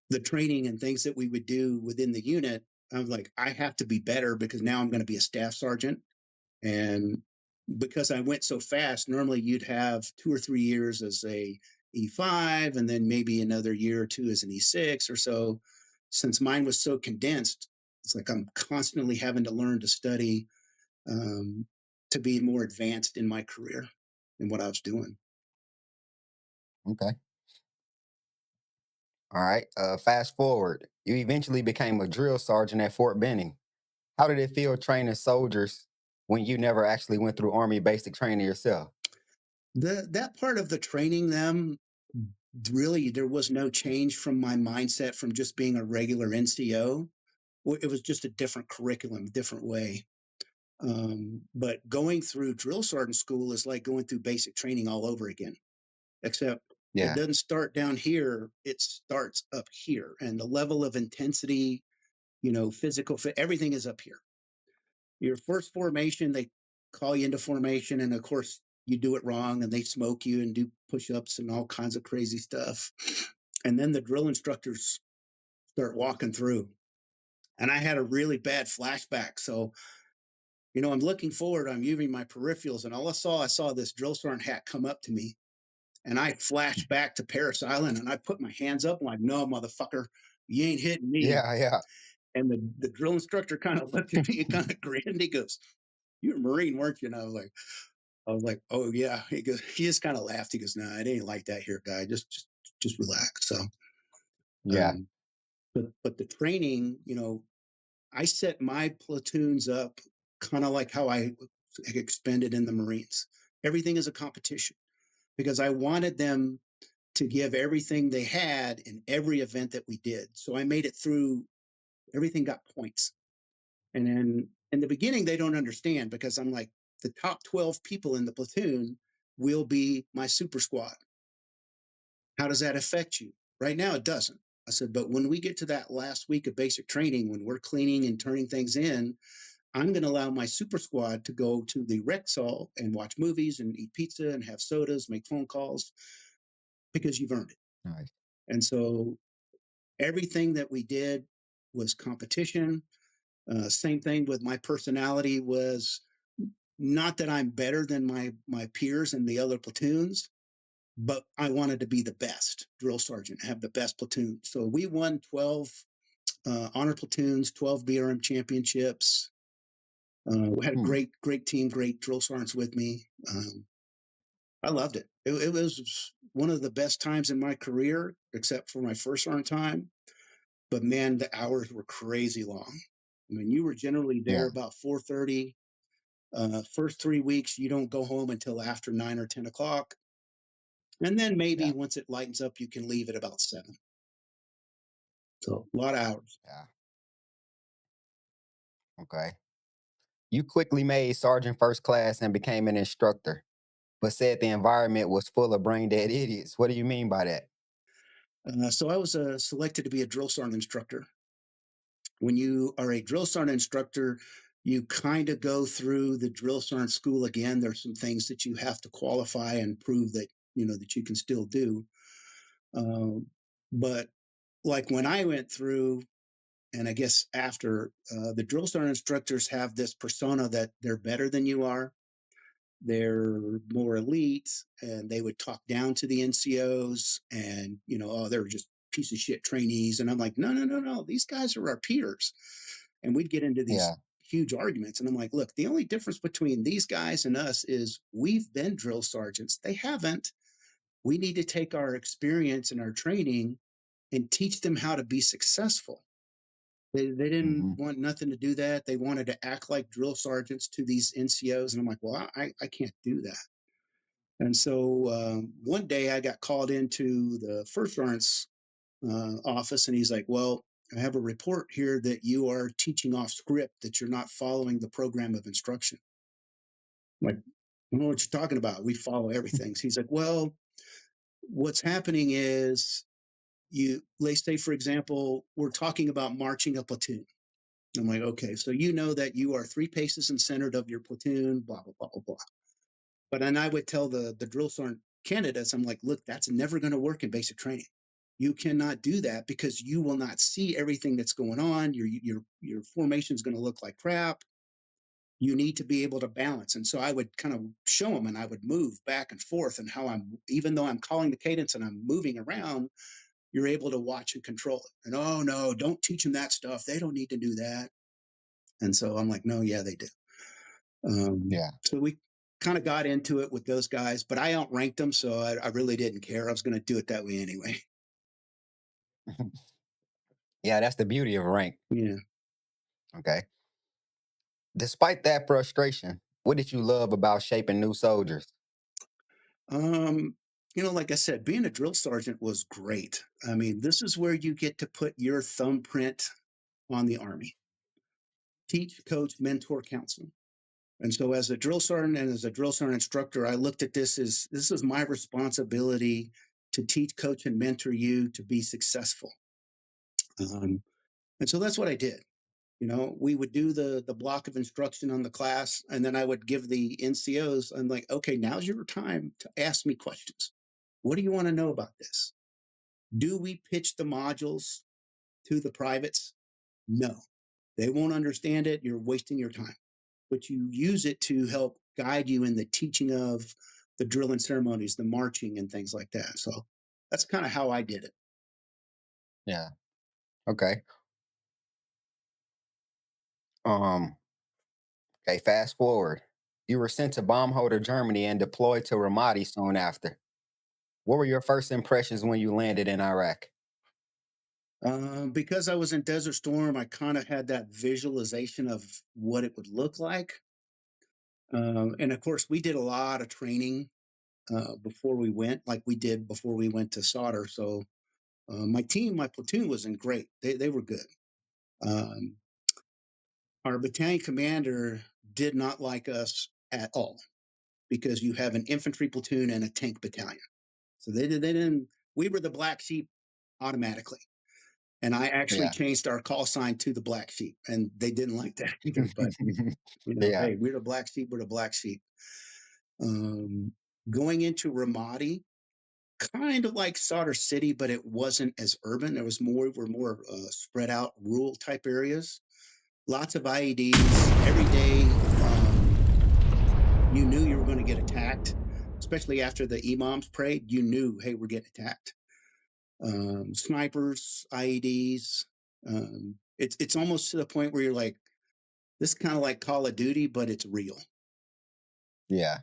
the training and things that we would do within the unit, I was like, I have to be better because now I'm going to be a staff sergeant. And because I went so fast, normally you'd have 2 or 3 years as a E5 and then maybe another year or two as an E6 or so. Since mine was so condensed, it's like I'm constantly having to learn to study, um, to be more advanced in my career and what I was doing. Okay. All right. Fast forward. You eventually became a drill sergeant at Fort Benning. How did it feel training soldiers when you never actually went through Army basic training yourself? That part of the training them, really, there was no change from my mindset from just being a regular NCO. It was just a different curriculum, different way. But going through drill sergeant school is like going through basic training all over again, except it Yeah. doesn't start down here. It starts up here. And the level of intensity, physical fit, everything is up here. Your first formation, they call you into formation. And of course, you do it wrong and they smoke you and do push ups and all kinds of crazy stuff. And then the drill instructors start walking through. And I had a really bad flashback. So, I'm looking forward, I'm using my peripherals, and I saw this drill sergeant hat come up to me. And I flashed back to Paris Island and I put my hands up. I'm like, no, motherfucker, you ain't hitting me. Yeah. Yeah. And the drill instructor kind of looked at me and kind of grinned. He goes, "You're a Marine, weren't you?" And I was like, "Oh yeah." He just kind of laughed. He goes, "No, it ain't like that here, guy. Just relax." So, Yeah. um, but the training, I set my platoons up kind of like how I expended in the Marines. Everything is a competition because I wanted them to give everything they had in every event that we did. So I made it through. Everything got points. And then in the beginning, they don't understand because I'm like, the top 12 people in the platoon will be my super squad. How does that affect you? Right now, it doesn't. I said, but when we get to that last week of basic training, when we're cleaning and turning things in, I'm going to allow my super squad to go to the rec hall and watch movies and eat pizza and have sodas, make phone calls, because you've earned it. Nice. And so everything that we did was competition. Same thing with my personality was not that I'm better than my peers in the other platoons, but I wanted to be the best drill sergeant, have the best platoon. So we won 12 honor platoons, 12 BRM championships. We had a Hmm. great team, great drill sergeants with me. I loved it. It was one of the best times in my career, except for my first sergeant time. But man, the hours were crazy long. I mean, you were generally there Yeah. about 4:30. First 3 weeks, you don't go home until after 9 or 10 o'clock. And then maybe Yeah. once it lightens up, you can leave at about 7. So a lot of hours. Yeah. Okay. You quickly made sergeant first class and became an instructor, but said the environment was full of brain dead idiots. What do you mean by that? So I was selected to be a drill sergeant instructor. When you are a drill sergeant instructor, you kind of go through the drill sergeant school again. There's some things that you have to qualify and prove that that you can still do. Um, but like when I went through, and I guess after, the drill sergeant instructors have this persona that they're better than you are. They're more elite, and they would talk down to the NCOs, and oh, they're just piece of shit trainees. And I'm like, no, no, no, no, these guys are our peers. And we'd get into these Yeah. huge arguments. And I'm like, look, the only difference between these guys and us is we've been drill sergeants. They haven't. We need to take our experience and our training and teach them how to be successful. They didn't Hmm. want nothing to do that. They wanted to act like drill sergeants to these NCOs. And I'm like, well, I can't do that. And so one day I got called into the first sergeant's office, and he's like, well, I have a report here that you are teaching off script, that you're not following the program of instruction. I'm like, I don't know what you're talking about. We follow everything. So he's like, well, what's happening is let's say, for example, we're talking about marching a platoon. I'm like, okay, so you know that you are 3 paces in center of your platoon, blah, blah, blah, blah, blah. But then I would tell the drill sergeant candidates, I'm like, look, that's never going to work in basic training. You cannot do that because you will not see everything that's going on. Your formation is going to look like crap. You need to be able to balance. And so I would kind of show them, and I would move back and forth, and how even though I'm calling the cadence and I'm moving around, you're able to watch and control it. And oh no, don't teach them that stuff. They don't need to do that. And so I'm like, no, yeah, they do. Yeah. So we kind of got into it with those guys, but I outranked them, so I really didn't care. I was going to do it that way anyway. Yeah, that's the beauty of rank. Yeah. Okay. Despite that frustration, what did you love about shaping new soldiers? Um, like I said, being a drill sergeant was great. I mean, this is where you get to put your thumbprint on the Army. Teach, coach, mentor, counsel. And so as a drill sergeant and as a drill sergeant instructor, I looked at this as this is my responsibility to teach, coach, and mentor you to be successful. And so that's what I did. We would do the block of instruction on the class, and then I would give the NCOs. I'm like, okay, now's your time to ask me questions. What do you want to know about this? Do we pitch the modules to the privates? No, they won't understand it. You're wasting your time. But you use it to help guide you in the teaching of the drill and ceremonies, the marching, and things like that. So that's kind of how I did it. Yeah. Okay. Um, okay, fast forward. You were sent to bombholder Germany and deployed to Ramadi soon after. What were your first impressions when you landed in Iraq? Because I was in Desert Storm, I kind of had that visualization of what it would look like. And of course, we did a lot of training before we went, like we did before we went to solder. So my platoon wasn't great. They were good. Um, our battalion commander did not like us at all because you have an infantry platoon and a tank battalion. So they didn't. We were the black sheep automatically. And I actually Yeah. changed our call sign to the black sheep, and they didn't like that either. But Yeah. hey, we're the black sheep. We're the black sheep. Um, Going into Ramadi, kind of like Solder City, but it wasn't as urban. There was were more spread out rural type areas. Lots of IEDs every day. You knew you were going to get attacked, especially after the imams prayed. You knew, hey, we're getting attacked. Snipers, IEDs. It's almost to the point where you're like, this is kind of like Call of Duty, but it's real. Yeah.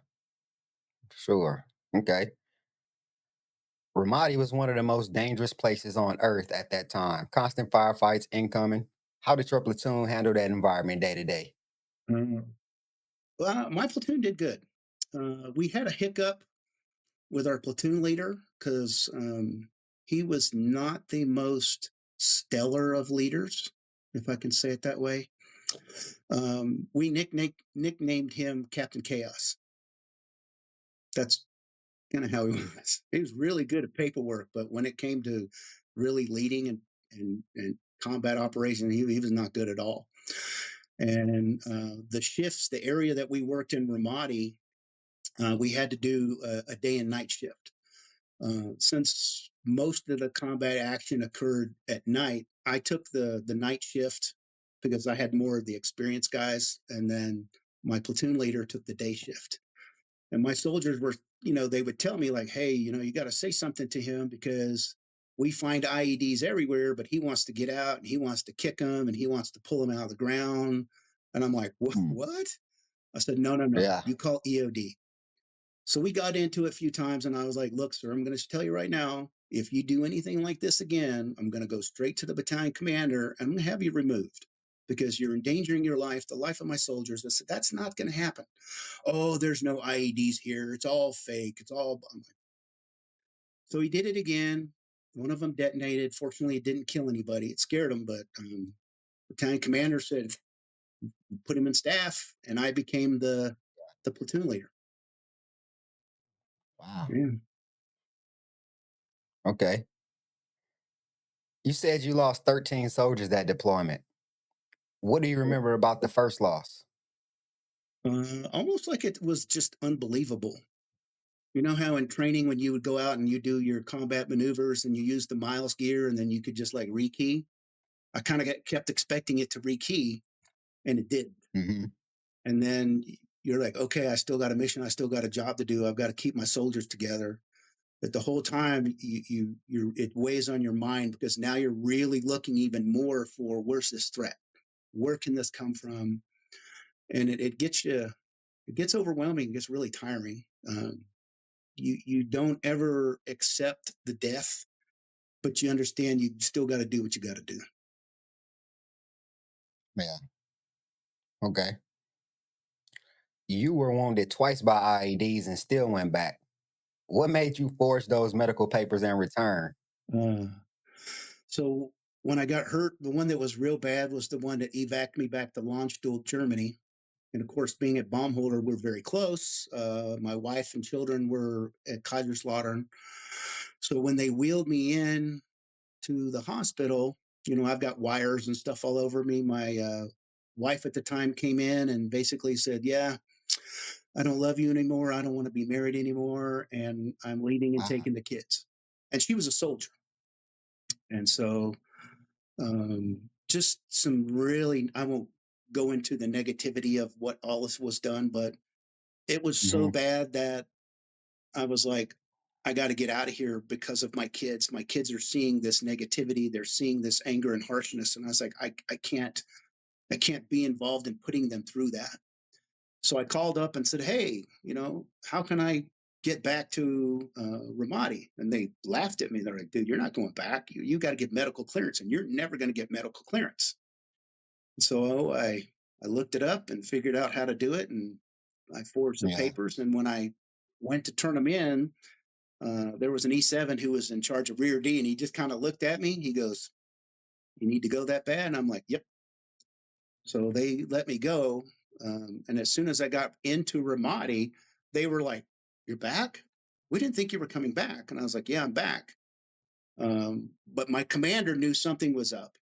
Sure. Okay. Ramadi was one of the most dangerous places on earth at that time. Constant firefights incoming. How did your platoon handle that environment day to day? Well, my platoon did good. We had a hiccup with our platoon leader because he was not the most stellar of leaders, if I can say it that way. We nicknamed him Captain Chaos. That's kind of how he was. He was really good at paperwork, but when it came to really leading and combat operation, he was not good at all. And the shifts, the area that we worked in Ramadi, we had to do a day and night shift. Since most of the combat action occurred at night, I took the night shift because I had more of the experienced guys, and then my platoon leader took the day shift. And my soldiers were, they would tell me like, hey, you got to say something to him because we find IEDs everywhere, but he wants to get out and he wants to kick them and he wants to pull them out of the ground. And I'm like, Hmm. what? I said, no, no, no. Yeah. You call EOD. So we got into it a few times, and I was like, look, sir, I'm going to tell you right now, if you do anything like this again, I'm going to go straight to the battalion commander and I'm going to have you removed because you're endangering your life, the life of my soldiers. I said, that's not going to happen. Oh, there's no IEDs here. It's all fake. It's all. So he did it again. One of them detonated. Fortunately, it didn't kill anybody. It scared him, but battalion commander said, put him in staff, and I became the platoon leader. Wow. Yeah. Okay. You said you lost 13 soldiers that deployment. What do you remember about the first loss? Almost like it was just unbelievable. You know how in training when you would go out and you do your combat maneuvers and you use the miles gear and then you could just like rekey? I kind of kept expecting it to rekey and it didn't. Hmm. And then you're like, okay, I still got a mission. I still got a job to do. I've got to keep my soldiers together. But the whole time it weighs on your mind because now you're really looking even more for where's this threat? Where can this come from? And it gets you, it gets overwhelming. It gets really tiring. You don't ever accept the death, but you understand you still got to do what you got to do. Yeah. Okay. You were wounded twice by IEDs and still went back. What made you forge those medical papers and return? Uh, so when I got hurt, the one that was real bad was the one that evac me back to Landstuhl, Germany. And of course, being at Baumholder, we're very close. My wife and children were at Kaiserslautern. So when they wheeled me in to the hospital, you know, I've got wires and stuff all over me. My wife at the time came in and basically said, yeah, I don't love you anymore. I don't want to be married anymore. And I'm leaving and Wow. taking the kids. And she was a soldier. And so just some really, I won't go into the negativity of what all this was done, but it was so Hmm. bad that I was like, I got to get out of here because of my kids. My kids are seeing this negativity. They're seeing this anger and harshness. And I was like, I can't be involved in putting them through that. So I called up and said, hey, you know, how can I get back to Ramadi? And they laughed at me. They're like, dude, you're not going back. You got to get medical clearance and you're never going to get medical clearance. And so I looked it up and figured out how to do it. And I forged the Yeah. papers. And when I went to turn them in, there was an E7 who was in charge of Rear D, and he just kind of looked at me. He goes, "You need to go that bad?" And I'm like, "Yep." So they let me go. And as soon as I got into Ramadi, they were like, "You're back? We didn't think you were coming back." And I was like, "Yeah, I'm back." But my commander knew something was up,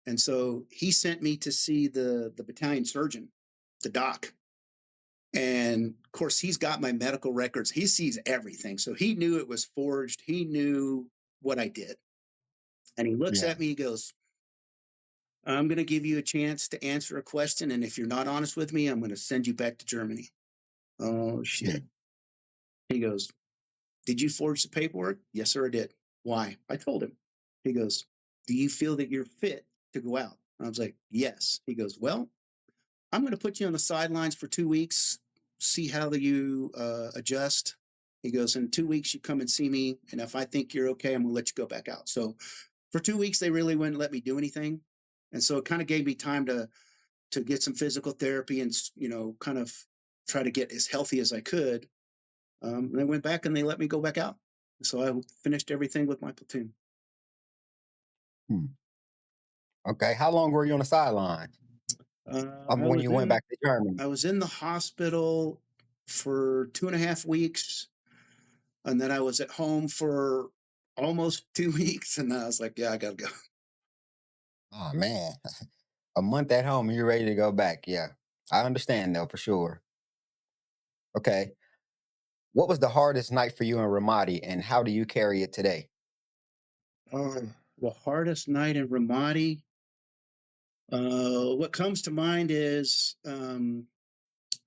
and so he sent me to see the battalion surgeon, the doc. And of course, he's got my medical records. He sees everything, so he knew it was forged. He knew what I did. And he looks Yeah. at me, he goes, I'm going to give you a chance to answer a question. And if you're not honest with me, I'm going to send you back to Germany. Oh, shit. Hmm. He goes, did you forge the paperwork? Yes, sir, I did. Why? I told him. He goes, do you feel that you're fit to go out? I was like, yes. He goes, well, I'm going to put you on the sidelines for 2 weeks, see how you adjust. He goes, in 2 weeks, you come and see me. And if I think you're okay, I'm going to let you go back out. So for 2 weeks, they really wouldn't let me do anything. And so it kind of gave me time to get some physical therapy and, you know, kind of try to get as healthy as I could. And I went back and they let me go back out. So I finished everything with my platoon. Hmm. Okay. How long were you on the sideline? I When was you went in back to Germany? I was in the hospital for 2.5 weeks, and then I was at home for almost 2 weeks, and then I was like, yeah, I gotta go. Oh man, a month at home and you're ready to go back. Yeah, I understand though for sure. Okay. What was the hardest night for you in Ramadi, and how do you carry it today? The hardest night in Ramadi. What comes to mind is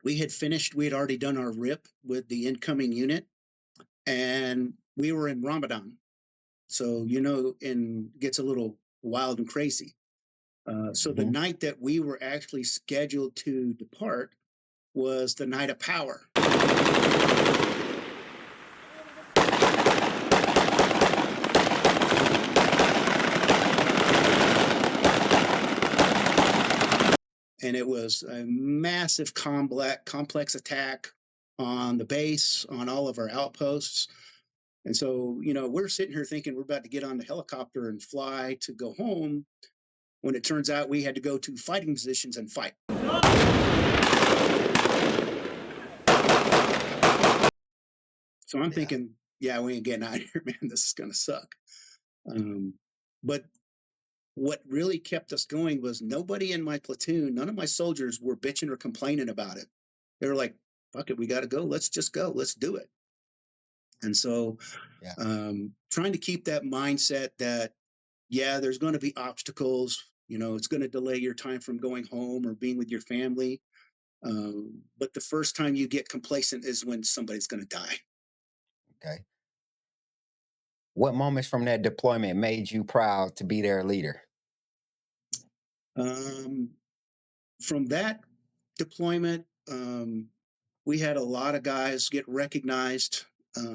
we had already done our RIP with the incoming unit, and we were in Ramadan. So, you know, and gets a little wild and crazy. So the Hmm. night that we were actually scheduled to depart was the night of power. And it was a massive complex attack on the base, on all of our outposts. And so, you know, we're sitting here thinking we're about to get on the helicopter and fly to go home when it turns out we had to go to fighting positions and fight. So I'm Yeah. thinking, yeah, we ain't getting out of here, man. This is going to suck. Um, but what really kept us going was nobody in my platoon, none of my soldiers were bitching or complaining about it. They were like, fuck it, we got to go. Let's just go. Let's do it. And so, Yeah. trying to keep that mindset that, yeah, there's going to be obstacles. It's going to delay your time from going home or being with your family. But the first time you get complacent is when somebody's going to die. Okay. What moments from that deployment made you proud to be their leader? Um, from that deployment, we had a lot of guys get recognized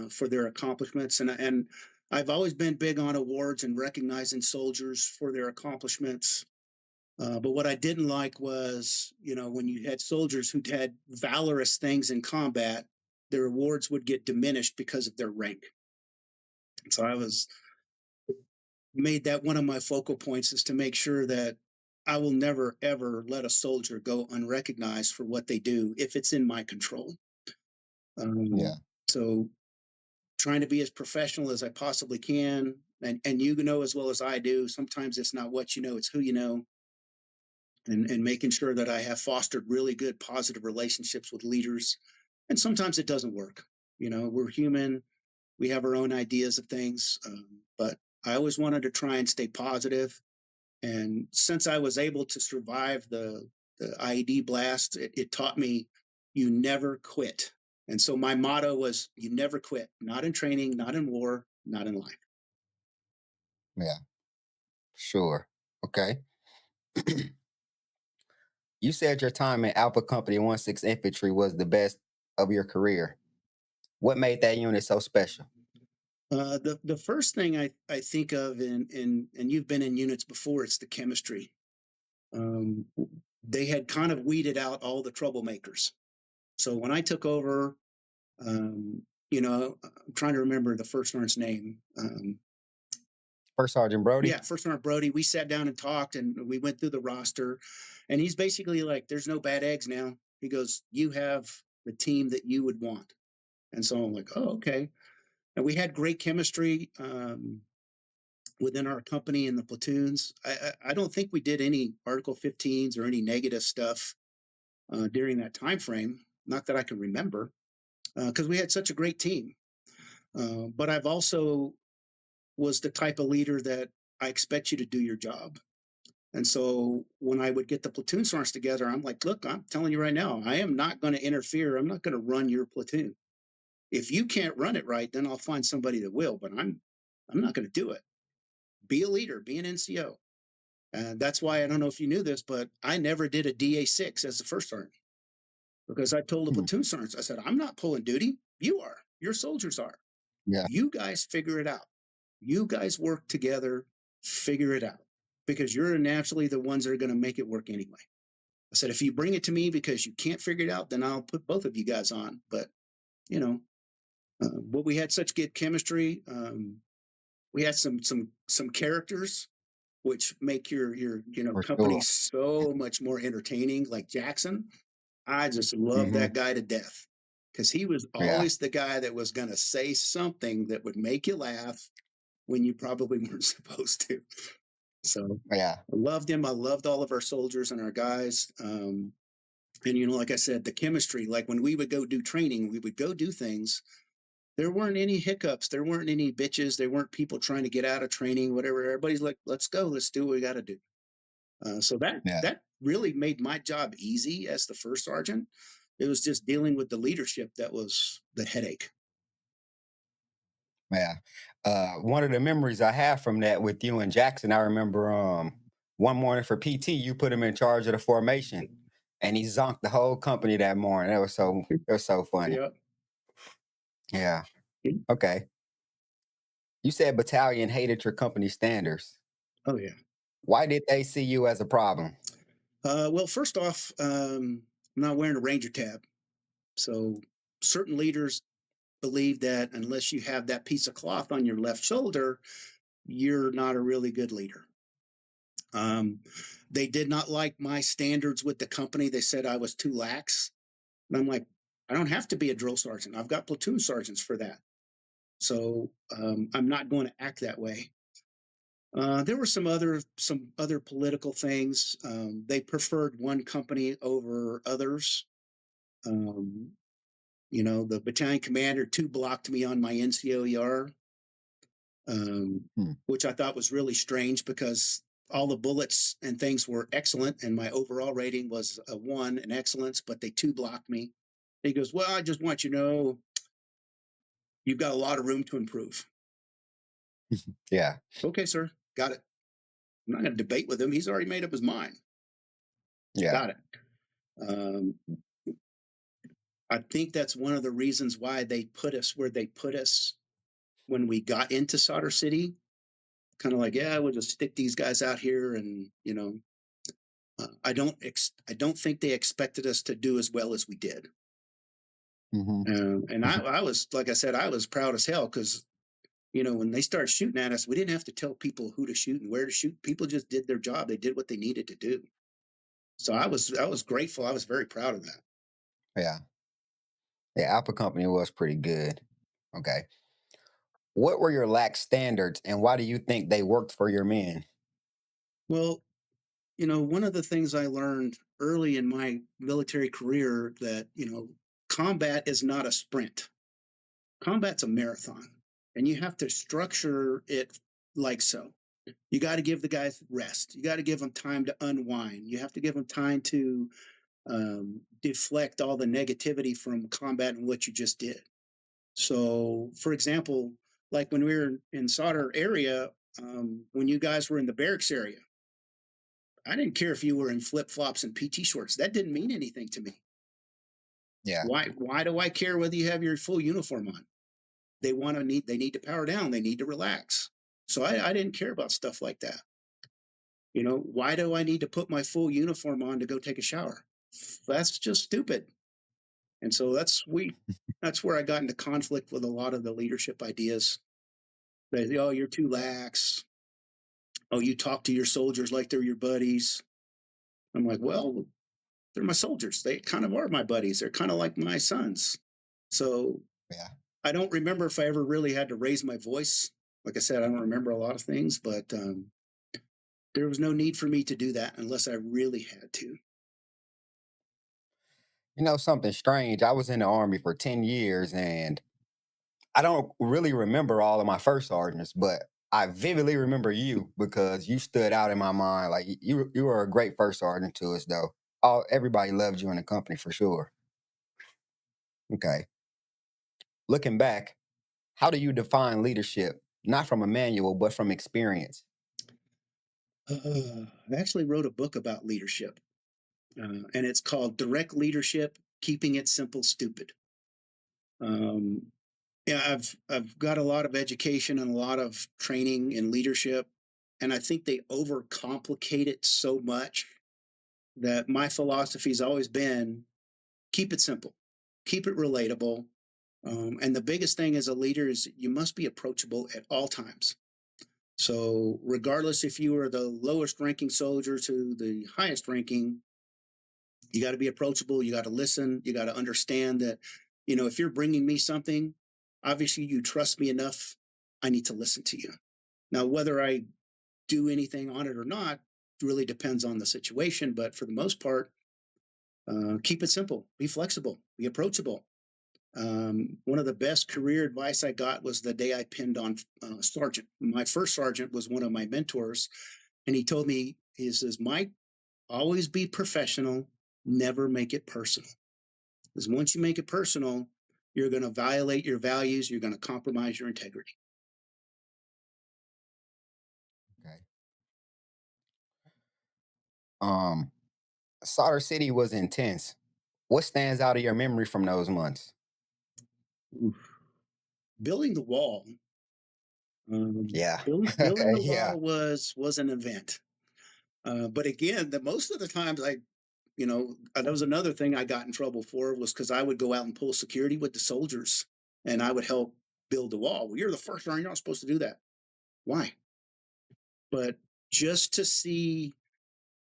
for their accomplishments, and I've always been big on awards and recognizing soldiers for their accomplishments. But what I didn't like was, when you had soldiers who'd had valorous things in combat, their awards would get diminished because of their rank. So I was made that one of my focal points, is to make sure that I will never ever let a soldier go unrecognized for what they do if it's in my control. Yeah. So trying to be as professional as I possibly can, and you know as well as I do, sometimes it's not what you know, it's who you know, and making sure that I have fostered really good positive relationships with leaders. And sometimes it doesn't work. We're human, we have our own ideas of things, but I always wanted to try and stay positive. And since I was able to survive the IED blast, it taught me you never quit. And so my motto was, you never quit, not in training, not in war, not in life. Yeah. Sure. Okay. You said your time in Alpha Company 16 Infantry was the best of your career. What made that unit so special? The first thing I think of, and you've been in units before, it's the chemistry. Um, they had kind of weeded out all the troublemakers. So when I took over, I'm trying to remember the first sergeant's name. First Sergeant Brody? Yeah, First Sergeant Brody. We sat down and talked, and we went through the roster, and he's basically like, "There's no bad eggs now." He goes, "You have the team that you would want," and so I'm like, "Oh, okay." And we had great chemistry within our company and the platoons. I don't think we did any Article 15s or any negative stuff during that time frame. Not that I can remember, because we had such a great team. But I've also was the type of leader that I expect you to do your job. And so when I would get the platoon sergeants together, I'm like, look, I'm telling you right now, I am not going to interfere. I'm not going to run your platoon. If you can't run it right, then I'll find somebody that will, but I'm not going to do it. Be a leader, be an NCO. And that's why, I don't know if you knew this, but I never did a DA6 as the first sergeant, because I told the Hmm. platoon sergeants, I said, I'm not pulling duty. You are. Your soldiers are. Yeah. You guys figure it out. You guys work together, figure it out, because you're naturally the ones that are going to make it work anyway. I said, if you bring it to me because you can't figure it out, then I'll put both of you guys on. But, but we had such good chemistry. We had some characters which make your For company sure. so much more entertaining. Like Jackson, I just love Hmm. that guy to death, because he was Yeah. always the guy that was going to say something that would make you laugh when you probably weren't supposed to. So Yeah. I loved him. I loved all of our soldiers and our guys. And like I said, the chemistry, like when we would go do training, we would go do things. There weren't any hiccups. There weren't any bitches. There weren't people trying to get out of training, whatever. Everybody's like, let's go. Let's do what we got to do. So that Yeah. that really made my job easy as the first sergeant. It was just dealing with the leadership that was the headache. Yeah. One of the memories I have from that with you and Jackson, I remember one morning for PT, you put him in charge of the formation and he zonked the whole company that morning. It was so funny. Yeah. Yeah. Okay. You said battalion hated your company standards. Oh yeah. Why did they see you as a problem? Well, first off, I'm not wearing a ranger tab, so certain leaders believe that unless you have that piece of cloth on your left shoulder, you're not a really good leader. Um, they did not like my standards with the company. They said I was too lax. And I'm like, I don't have to be a drill sergeant. I've got platoon sergeants for that. So I'm not going to act that way. There were some other political things. They preferred one company over others. Um, the battalion commander two blocked me on my NCOER, Hmm. which I thought was really strange because all the bullets and things were excellent, and my overall rating was a 1 in excellence, but they two blocked me. He goes, "Well, I just want you to know you've got a lot of room to improve." Yeah. Okay, sir, got it. I'm not going to debate with him. He's already made up his mind. Yeah. Got it. Um, I think that's one of the reasons why they put us where they put us when we got into Solder City. Kind of like, yeah, we'll just stick these guys out here, and I don't think they expected us to do as well as we did. Hmm. And I was, like I said, I was proud as hell because when they started shooting at us, we didn't have to tell people who to shoot and where to shoot. People just did their job. They did what they needed to do. So I was grateful. I was very proud of that. Yeah. The Alpha Company was pretty good. Okay. What were your lax standards and why do you think they worked for your men? Well, one of the things I learned early in my military career that, combat is not a sprint. Combat's a marathon, and you have to structure it like so. You got to give the guys rest. You got to give them time to unwind. You have to give them time to deflect all the negativity from combat and what you just did. So, for example, like when we were in Solder area, when you guys were in the barracks area, I didn't care if you were in flip flops and PT shorts. That didn't mean anything to me. Yeah. Why do I care whether you have your full uniform on? They need to power down. They need to relax. So I didn't care about stuff like that. Why do I need to put my full uniform on to go take a shower? That's just stupid. And so that's where I got into conflict with a lot of the leadership ideas. Oh, you're too lax. Oh, you talk to your soldiers like they're your buddies. I'm like, well, they're my soldiers. They kind of are my buddies. They're kind of like my sons. So Yeah. I don't remember if I ever really had to raise my voice. Like I said, I don't remember a lot of things, but there was no need for me to do that unless I really had to. Something strange. I was in the Army for 10 years and I don't really remember all of my first sergeants, but I vividly remember you because you stood out in my mind. Like you were a great first sergeant to us, though. Everybody loved you in the company for sure. Okay. Looking back, how do you define leadership? Not from a manual, but from experience. I actually wrote a book about leadership, and it's called Direct Leadership: Keeping It Simple, Stupid. Um, yeah, I've got a lot of education and a lot of training in leadership, and I think they overcomplicate it so much that my philosophy has always been keep it simple, keep it relatable. And the biggest thing as a leader is you must be approachable at all times. So, regardless if you are the lowest ranking soldier to the highest ranking, you got to be approachable. You got to listen. You got to understand that, if you're bringing me something, obviously you trust me enough. I need to listen to you. Now, whether I do anything on it or not really depends on the situation. But for the most part, keep it simple, be flexible, be approachable. One of the best career advice I got was the day I pinned on sergeant. My first sergeant was one of my mentors, and he told me, he says, Mike, always be professional, never make it personal. Because once you make it personal, you're going to violate your values, you're going to compromise your integrity. Okay. Um, Solder City was intense. What stands out of your memory from those months? Oof. Building the wall. Yeah. Building the Yeah. wall was an event. But again, the most of the times that was another thing I got in trouble for was because I would go out and pull security with the soldiers and I would help build the wall. Well, you're the first sergeant, you're not supposed to do that. Why? But just to see,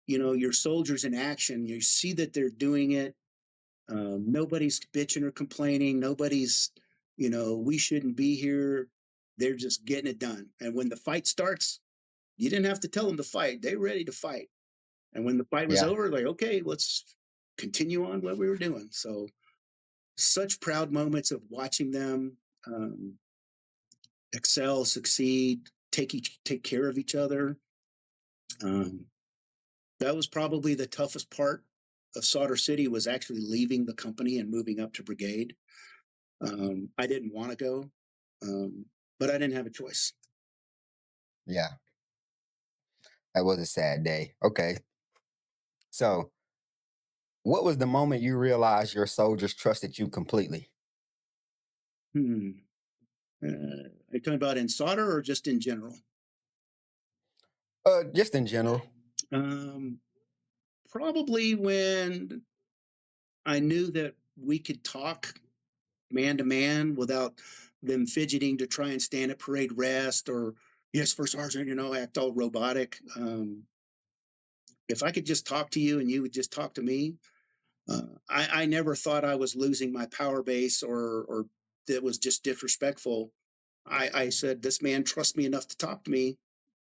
your soldiers in action, you see that they're doing it. Nobody's bitching or complaining. Nobody's, we shouldn't be here. They're just getting it done. And when the fight starts, You didn't have to tell them to fight. They were ready to fight. And when the fight was Yeah. over, like, okay, let's continue on what we were doing. So such proud moments of watching them um, excel, succeed, take care of each other. Um, that was probably the toughest part of Solder City, was actually leaving the company and moving up to brigade. I didn't want to go, but I didn't have a choice. Yeah. That was a sad day. Okay. So, what was the moment you realized your soldiers trusted you completely? Hmm. Are you talking about in solder or just in general? Just in general. Um, Probably when I knew that we could talk man to man without them fidgeting to try and stand at parade rest or, yes, first sergeant, act all robotic. If I could just talk to you and you would just talk to me, I never thought I was losing my power base or that was just disrespectful. I said, this man trusts me enough to talk to me.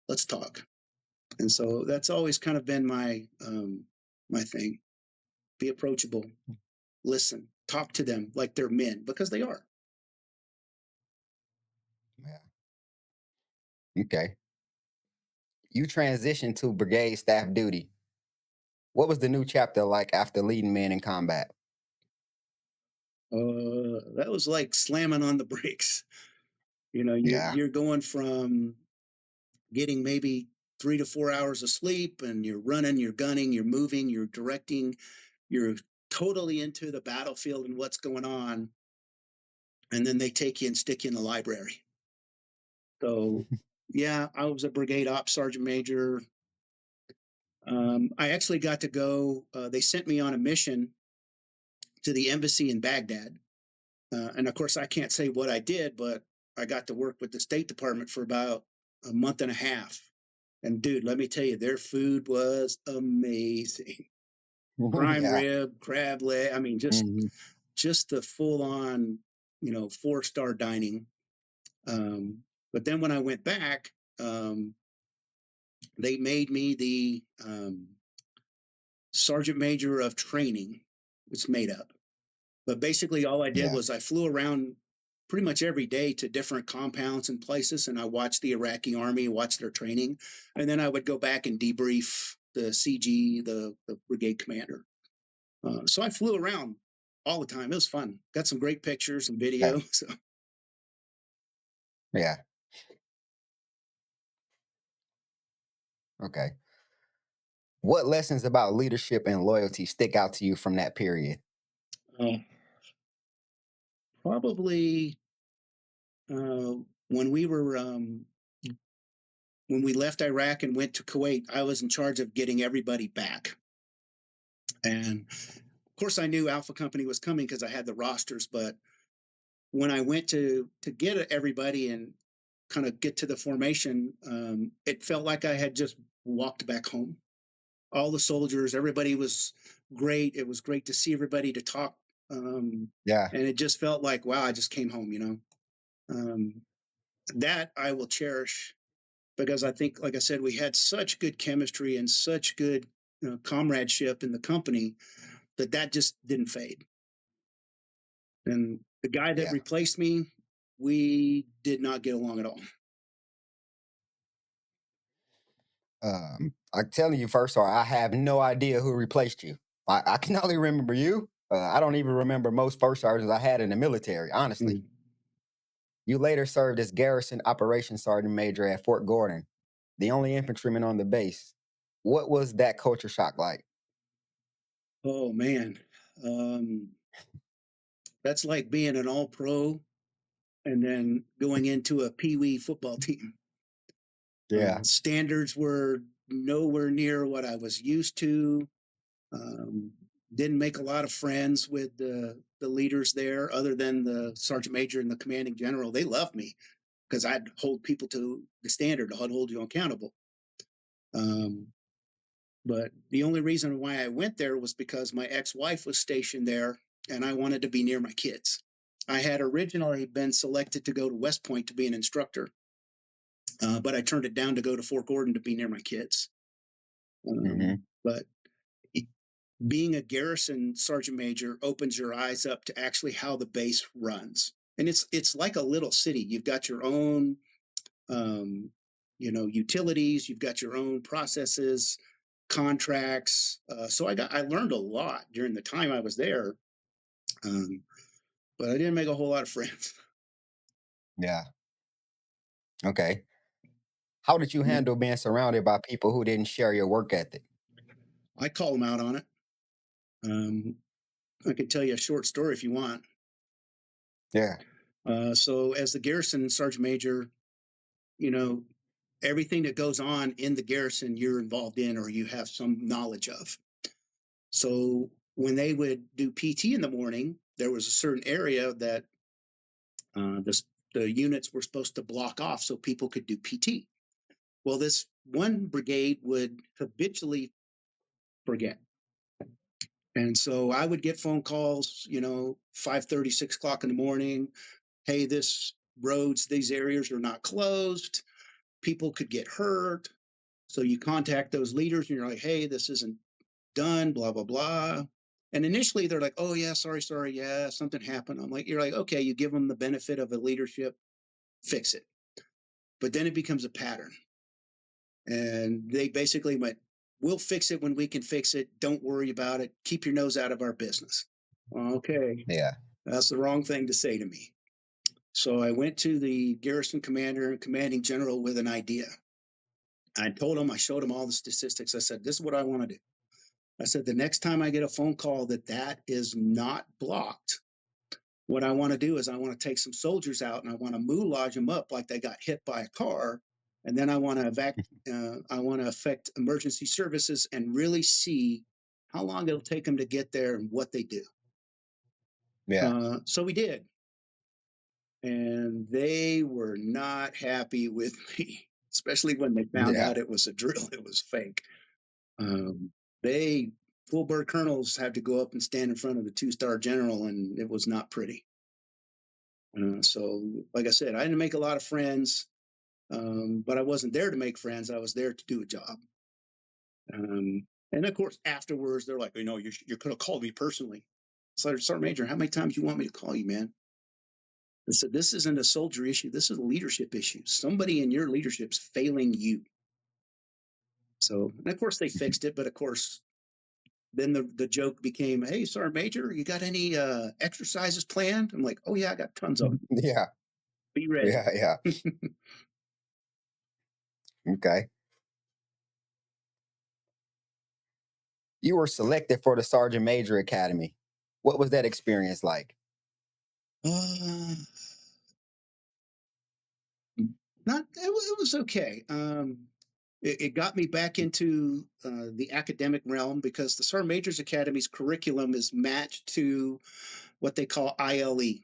Let's talk. And so that's always kind of been my thing. Be approachable, listen, talk to them like they're men, because they are. Yeah. Okay. You transitioned to brigade staff duty. What was the new chapter like after leading men in combat? That was like slamming on the brakes. You're Yeah. you're going from getting maybe 3 to 4 hours of sleep, and you're running, you're gunning, you're moving, you're directing, you're totally into the battlefield and what's going on, and then they take you and stick you in the library. So, yeah, I was a brigade ops sergeant major. I actually got to go. They sent me on a mission to the embassy in Baghdad. And of course, I can't say what I did, but I got to work with the State Department for about a month and a half. And dude, let me tell you, their food was amazing. Prime Yeah. rib, crab leg. I mean, Mhm. just the full on, 4-star dining. But then when I went back, um, they made me the sergeant major of training. It's made up. But basically, all I did Yeah. was I flew around pretty much every day to different compounds and places, and I watched the Iraqi army, watched their training, and then I would go back and debrief the CG, the brigade commander. So I flew around all the time. It was fun. Got some great pictures and Okay. video. So Yeah. Okay. What lessons about leadership and loyalty stick out to you from that period? uh, probably uh, when we were when we left Iraq and went to Kuwait, I was in charge of getting everybody back. And of course, I knew Alpha Company was coming because I had the rosters. But when I went to get everybody and kind of get to the formation, it felt like I had just walked back home. All the soldiers, everybody was great. It was great to see everybody, to talk, Yeah. and it just felt like, wow, I just came home. Um, that I will cherish, because I think, like I said, we had such good chemistry and such good comradeship in the company that just didn't fade. And the guy that Yeah. replaced me, we did not get along at all. I'm telling you, first, or I have no idea who replaced you. I can only remember you. I don't even remember most first sergeants I had in the military, honestly. Mm. You later served as garrison operations sergeant major at Fort Gordon, the only infantryman on the base. What was that culture shock like? Oh man, um, that's like being an all pro and then going into a pee wee football team. Yeah. Standards were nowhere near what I was used to. Um, didn't make a lot of friends with the leaders there, other than the sergeant major and the commanding general. They loved me because I'd hold people to the standard. I'd hold you accountable. Um, but the only reason why I went there was because my ex-wife was stationed there, and I wanted to be near my kids. I had originally been selected to go to West Point to be an instructor, but I turned it down to go to Fort Gordon to be near my kids. Hmm. But being a garrison sergeant major opens your eyes up to actually how the base runs, and it's like a little city. You've got your own, utilities. You've got your own processes, contracts. So I learned a lot during the time I was there, but I didn't make a whole lot of friends. Yeah. Okay. How did you handle being surrounded by people who didn't share your work ethic? I call them out on it. Um, I could tell you a short story if you want. Yeah. So as the garrison sergeant major, you know, everything that goes on in the garrison, you're involved in or you have some knowledge of. So when they would do PT in the morning, there was a certain area that the units were supposed to block off so people could do PT. Well, this one brigade would habitually forget. And so I would get phone calls, 5:30, 6 o'clock in the morning. Hey, this roads, these areas are not closed. People could get hurt. So you contact those leaders and you're like, hey, this isn't done, blah, blah, blah. And initially they're like, oh, yeah, sorry, yeah, something happened. You're like, okay, you give them the benefit of a leadership, fix it. But then it becomes a pattern. And they basically went, we'll fix it when we can fix it. Don't worry about it. Keep your nose out of our business. Okay, Yeah. that's the wrong thing to say to me. So I went to the garrison commander and commanding general with an idea. I told him, I showed him all the statistics. I said, this is what I want to do. I said, the next time I get a phone call that is not blocked, what I want to do is I want to take some soldiers out and I want to moulage them up like they got hit by a car. And then I want to affect emergency services and really see how long it'll take them to get there and what they do. Yeah. So we did. And they were not happy with me, especially when they found Yeah. out it was a drill, it was fake. Um, they full bird colonels had to go up and stand in front of the 2-star general, and it was not pretty. So, like I said, I didn't make a lot of friends, but I wasn't there to make friends. I was there to do a job. And of course, afterwards, they're like, you could have called me personally. So, Sergeant Major, how many times do you want me to call you, man? I said, this isn't a soldier issue. This is a leadership issue. Somebody in your leadership's failing you. So, and of course, they fixed it. But of course, then the joke became, hey, Sergeant Major, you got any exercises planned? I'm like, oh, yeah, I got tons of them. Yeah. Be ready. Yeah. Yeah. Okay. You were selected for the Sergeant Major Academy. What was that experience like? Uh, not it was okay. It got me back into the academic realm because the Sergeant Major's Academy's curriculum is matched to what they call ILE.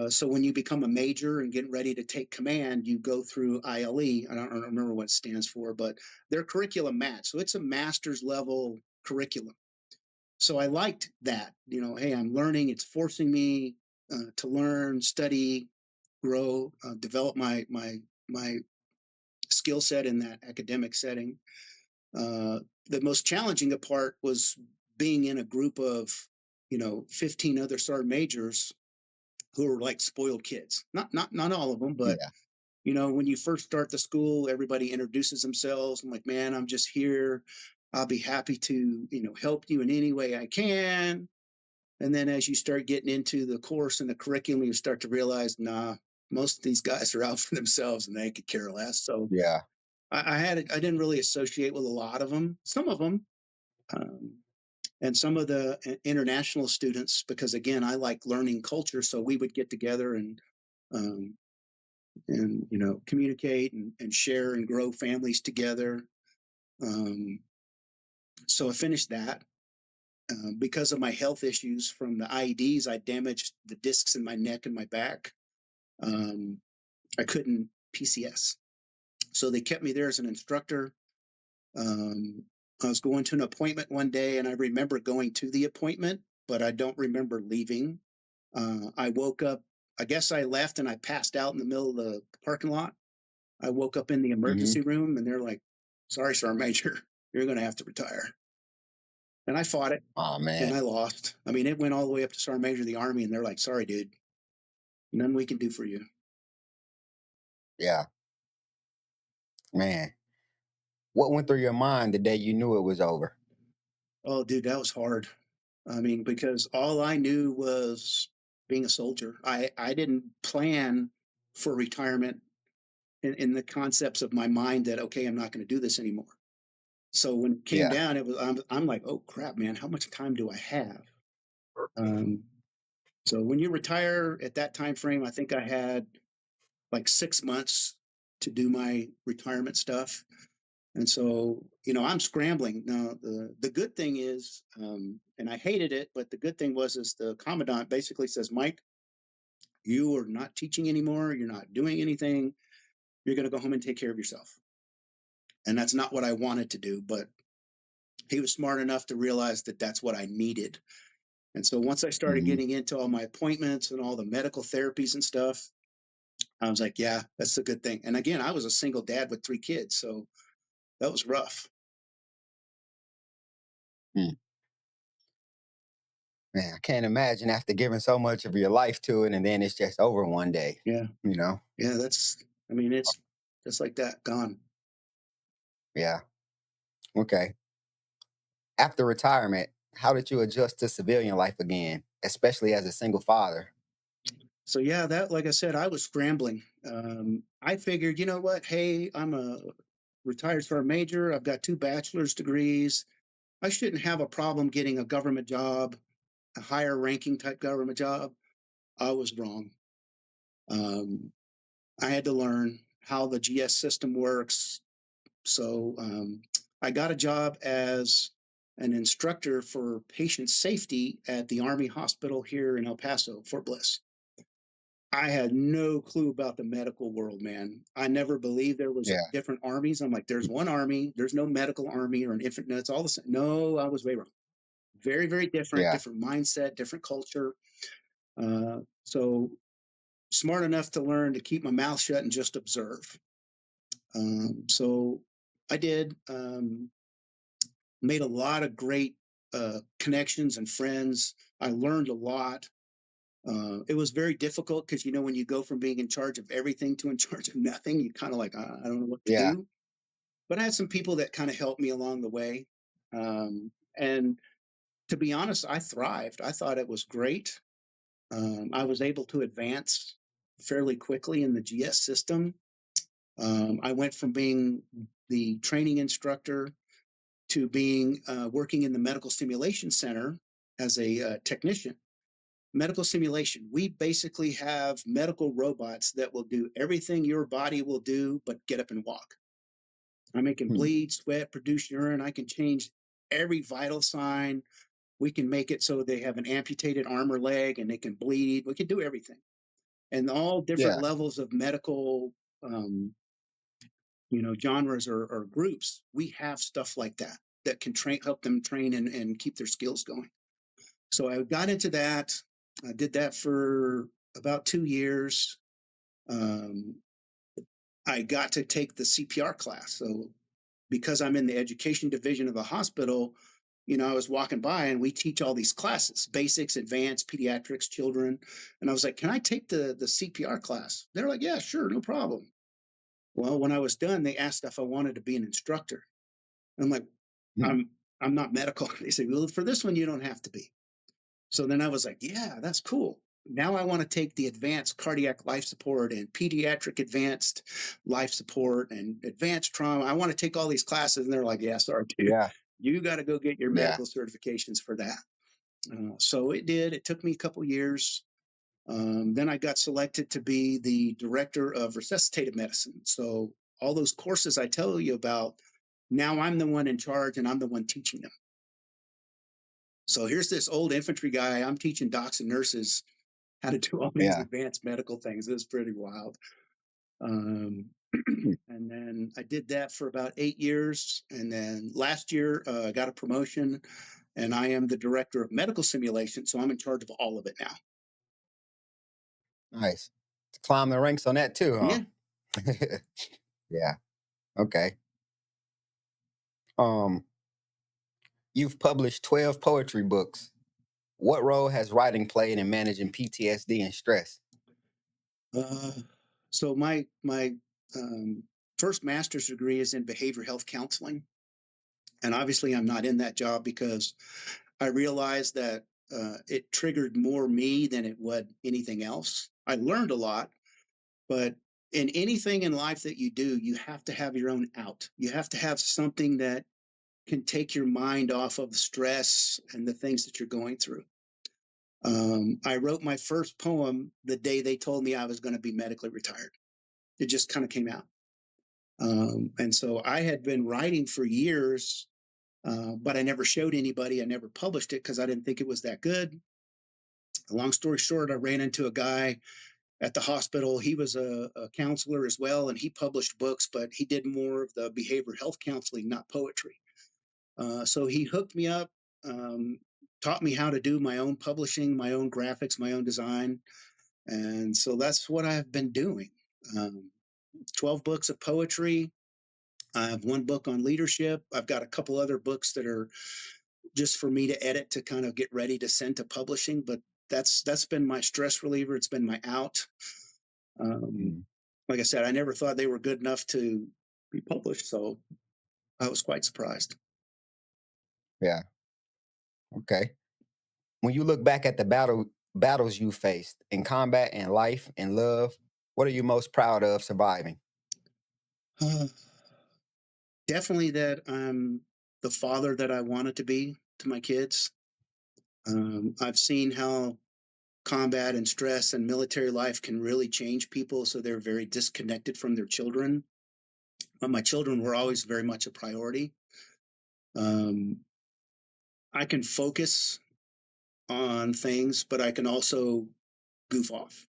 So when you become a major and getting ready to take command, you go through ILE. I don't remember what it stands for, but their curriculum match. So it's a master's level curriculum. So I liked that. Hey, I'm learning. It's forcing me to learn, study, grow, develop my skill set in that academic setting. The most challenging part was being in a group of 15 other sergeant majors who are like spoiled kids. Not all of them, but Yeah. when you first start the school, everybody introduces themselves. I'm like, man, I'm just here. I'll be happy to help you in any way I can. And then as you start getting into the course and the curriculum, you start to realize, nah, most of these guys are out for themselves and they could care less. So Yeah. I didn't really associate with a lot of them. Some of them, um, and some of the international students, because again, I like learning culture. So we would get together um, and communicate and share and grow families together. Um, so I finished that. Because of my health issues from the IEDs, I damaged the discs in my neck and my back. Um, I couldn't PCS. So they kept me there as an instructor. I was going to an appointment one day and I remember going to the appointment, but I don't remember leaving. I woke up, I guess I left and I passed out in the middle of the parking lot. I woke up in the Hmm. emergency room and they're like, sorry, Sergeant Major, you're going to have to retire. And I fought it Oh and man. I lost. I mean, it went all the way up to Sergeant Major of the Army and they're like, sorry, dude, nothing we can do for you. Yeah, man. What went through your mind the day you knew it was over? Oh, dude, that was hard. I mean, because all I knew was being a soldier. I didn't plan for retirement in the concepts of my mind that, okay, I'm not going to do this anymore. So when it came Yeah. down, it was, I'm like, oh crap, man, how much time do I have? Um, so when you retire at that time frame, I think I had like 6 months to do my retirement stuff. And so, I'm scrambling now. The good thing is, and I hated it, but the good thing was, is the commandant basically says, Mike, you are not teaching anymore. You're not doing anything. You're going to go home and take care of yourself. And that's not what I wanted to do, but he was smart enough to realize that that's what I needed. And so once I started Hmm. getting into all my appointments and all the medical therapies and stuff, I was like, yeah, that's a good thing. And again, I was a single dad with 3 kids, so that was rough. Man, I can't imagine after giving so much of your life to it and then it's just over one day, Yeah. you know? Yeah. I mean, it's just like that, gone. Yeah. Okay. After retirement, how did you adjust to civilian life again, especially as a single father? So yeah, that, like I said, I was scrambling. I figured, you know what? Hey, I'm a retired sergeant major. I've got 2 bachelor's degrees. I shouldn't have a problem getting a government job, a higher ranking type government job. I was wrong. Um, I had to learn how the GS system works. So I got a job as an instructor for patient safety at the Army Hospital here in El Paso, Fort Bliss. I had no clue about the medical world, man. I never believed there was Yeah. different armies. I'm like, there's one army. There's no medical army or an infant. No, it's all the same. No, I was way wrong. Very, very different, Yeah. different mindset, different culture. So smart enough to learn to keep my mouth shut and just observe. So I did. Made a lot of great connections and friends. I learned a lot. It was very difficult because, when you go from being in charge of everything to in charge of nothing, you kind of like, I don't know what to Yeah. do. But I had some people that kind of helped me along the way. And to be honest, I thrived. I thought it was great. I was able to advance fairly quickly in the GS system. I went from being the training instructor to being working in the medical simulation center as a technician. Medical simulation, we basically have medical robots that will do everything your body will do but get up and walk. I can Hmm. bleed, sweat, produce urine. I can change every vital sign. We can make it so they have an amputated arm or leg and they can bleed. We can do everything. And all different Yeah. levels of medical um, genres or groups, we have stuff like that that can help them train and keep their skills going. So I got into that. I did that for about 2 years. Um, I got to take the CPR class. So because I'm in the education division of the hospital, I was walking by and we teach all these classes, basics, advanced, pediatrics, children. And I was like, can I take the CPR class? They're like, yeah, sure, no problem. Well, when I was done, they asked if I wanted to be an instructor. I'm like, Hmm. I'm I'm not medical. They said, well, for this one, you don't have to be. So then I was like, yeah, that's cool. Now I want to take the advanced cardiac life support and pediatric advanced life support and advanced trauma. I want to take all these classes. And they're like, yeah, sorry, dude, Yeah. you got to go get your Yeah. medical certifications for that. So it did. It took me a couple years. Then I got selected to be the director of resuscitative medicine. So all those courses I tell you about, now I'm the one in charge and I'm the one teaching them. So here's this old infantry guy. I'm teaching docs and nurses how to do all these Yeah. advanced medical things. It was pretty wild. Um, Hmm. and then I did that for about 8 years. And then last year, I got a promotion and I am the director of medical simulation. So I'm in charge of all of it now. Nice. To climb the ranks on that too, huh? Yeah. Yeah. Okay. Um, you've published 12 poetry books. What role has writing played in managing PTSD and stress? Uh, so my um, first master's degree is in behavioral health counseling, and obviously I'm not in that job because I realized that it triggered more me than it would anything else. I learned a lot, but in anything in life that you do, you have to have your own out. You have to have something that can take your mind off of the stress and the things that you're going through. I wrote my first poem the day they told me I was going to be medically retired. It just kind of came out. And so I had been writing for years, but I never showed anybody. I never published it because I didn't think it was that good. Long story short, I ran into a guy at the hospital. He was a counselor as well, and he published books, but he did more of the behavioral health counseling, not poetry. So he hooked me up, taught me how to do my own publishing, my own graphics, my own design. And so that's what I've been doing. Um, 12 books of poetry. I have one book on leadership. I've got a couple other books that are just for me to edit to kind of get ready to send to publishing. But that's been my stress reliever. It's been my out. Um, Mm, like I said, I never thought they were good enough to be published, so I was quite surprised. yeah. Okay. When you look back at the battles you faced in combat and life and love, what are you most proud of surviving? Uh, Definitely that I'm the father that I wanted to be to my kids. I've seen how combat and stress and military life can really change people, so they're very disconnected from their children. But my children were always very much a priority. Um, I can focus on things, but I can also goof off.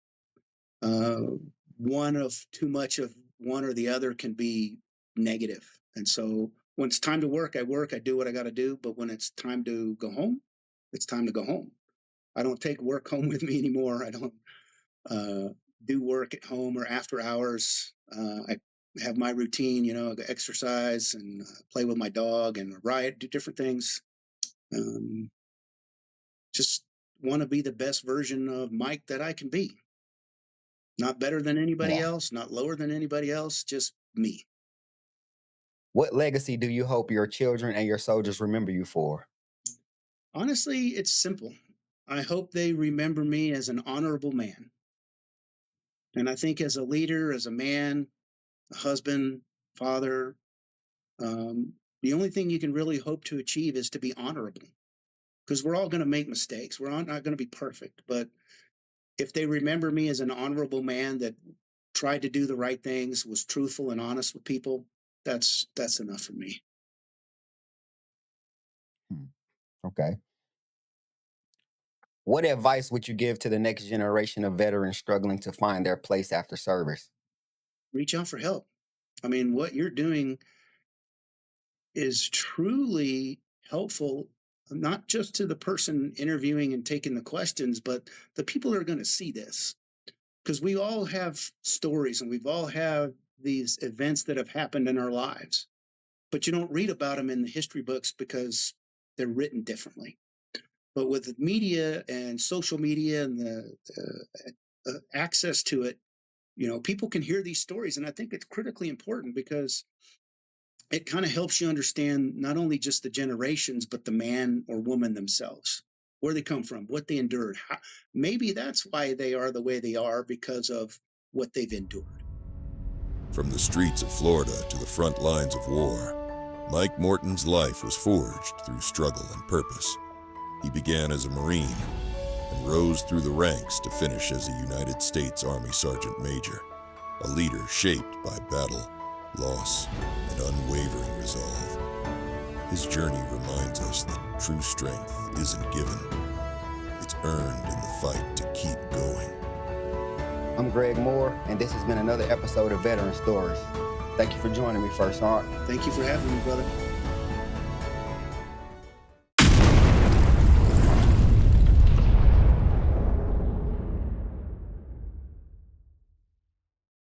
Uh, one of too much of one or the other can be negative. And so when it's time to work, I work, I do what I got to do. But when it's time to go home, it's time to go home. I don't take work home with me anymore. I don't uh, do work at home or after hours. I have my routine, I go exercise and play with my dog and ride, do different things. Um, just want to be the best version of Mike that I can be. Not better than anybody Yeah. else, not lower than anybody else, just me. What legacy do you hope your children and your soldiers remember you for? Honestly, it's simple. I hope they remember me as an honorable man. And I think as a leader, as a man, a husband, father, the only thing you can really hope to achieve is to be honorable because we're all going to make mistakes. We're all not going to be perfect. But if they remember me as an honorable man that tried to do the right things, was truthful and honest with people, that's enough for me. Hmm, okay. What advice would you give to the next generation of veterans struggling to find their place after service? Reach out for help. I mean, what you're doing is truly helpful, not just to the person interviewing and taking the questions, but the people that are going to see this. Because we all have stories and we've all had these events that have happened in our lives, but you don't read about them in the history books because they're written differently. But with the media and social media and the access to it, people can hear these stories. And I think it's critically important because it kind of helps you understand not only just the generations, but the man or woman themselves, where they come from, what they endured. Maybe that's why they are the way they are because of what they've endured. From the streets of Florida to the front lines of war, Mike Morton's life was forged through struggle and purpose. He began as a Marine and rose through the ranks to finish as a United States Army Sergeant Major, a leader shaped by battle, loss, and unwavering resolve. His journey reminds us that true strength isn't given, it's earned in the fight to keep going. I'm Greg Moore, and this has been another episode of Veteran Stories. Thank you for joining me, First Sergeant. Thank you for having me, brother.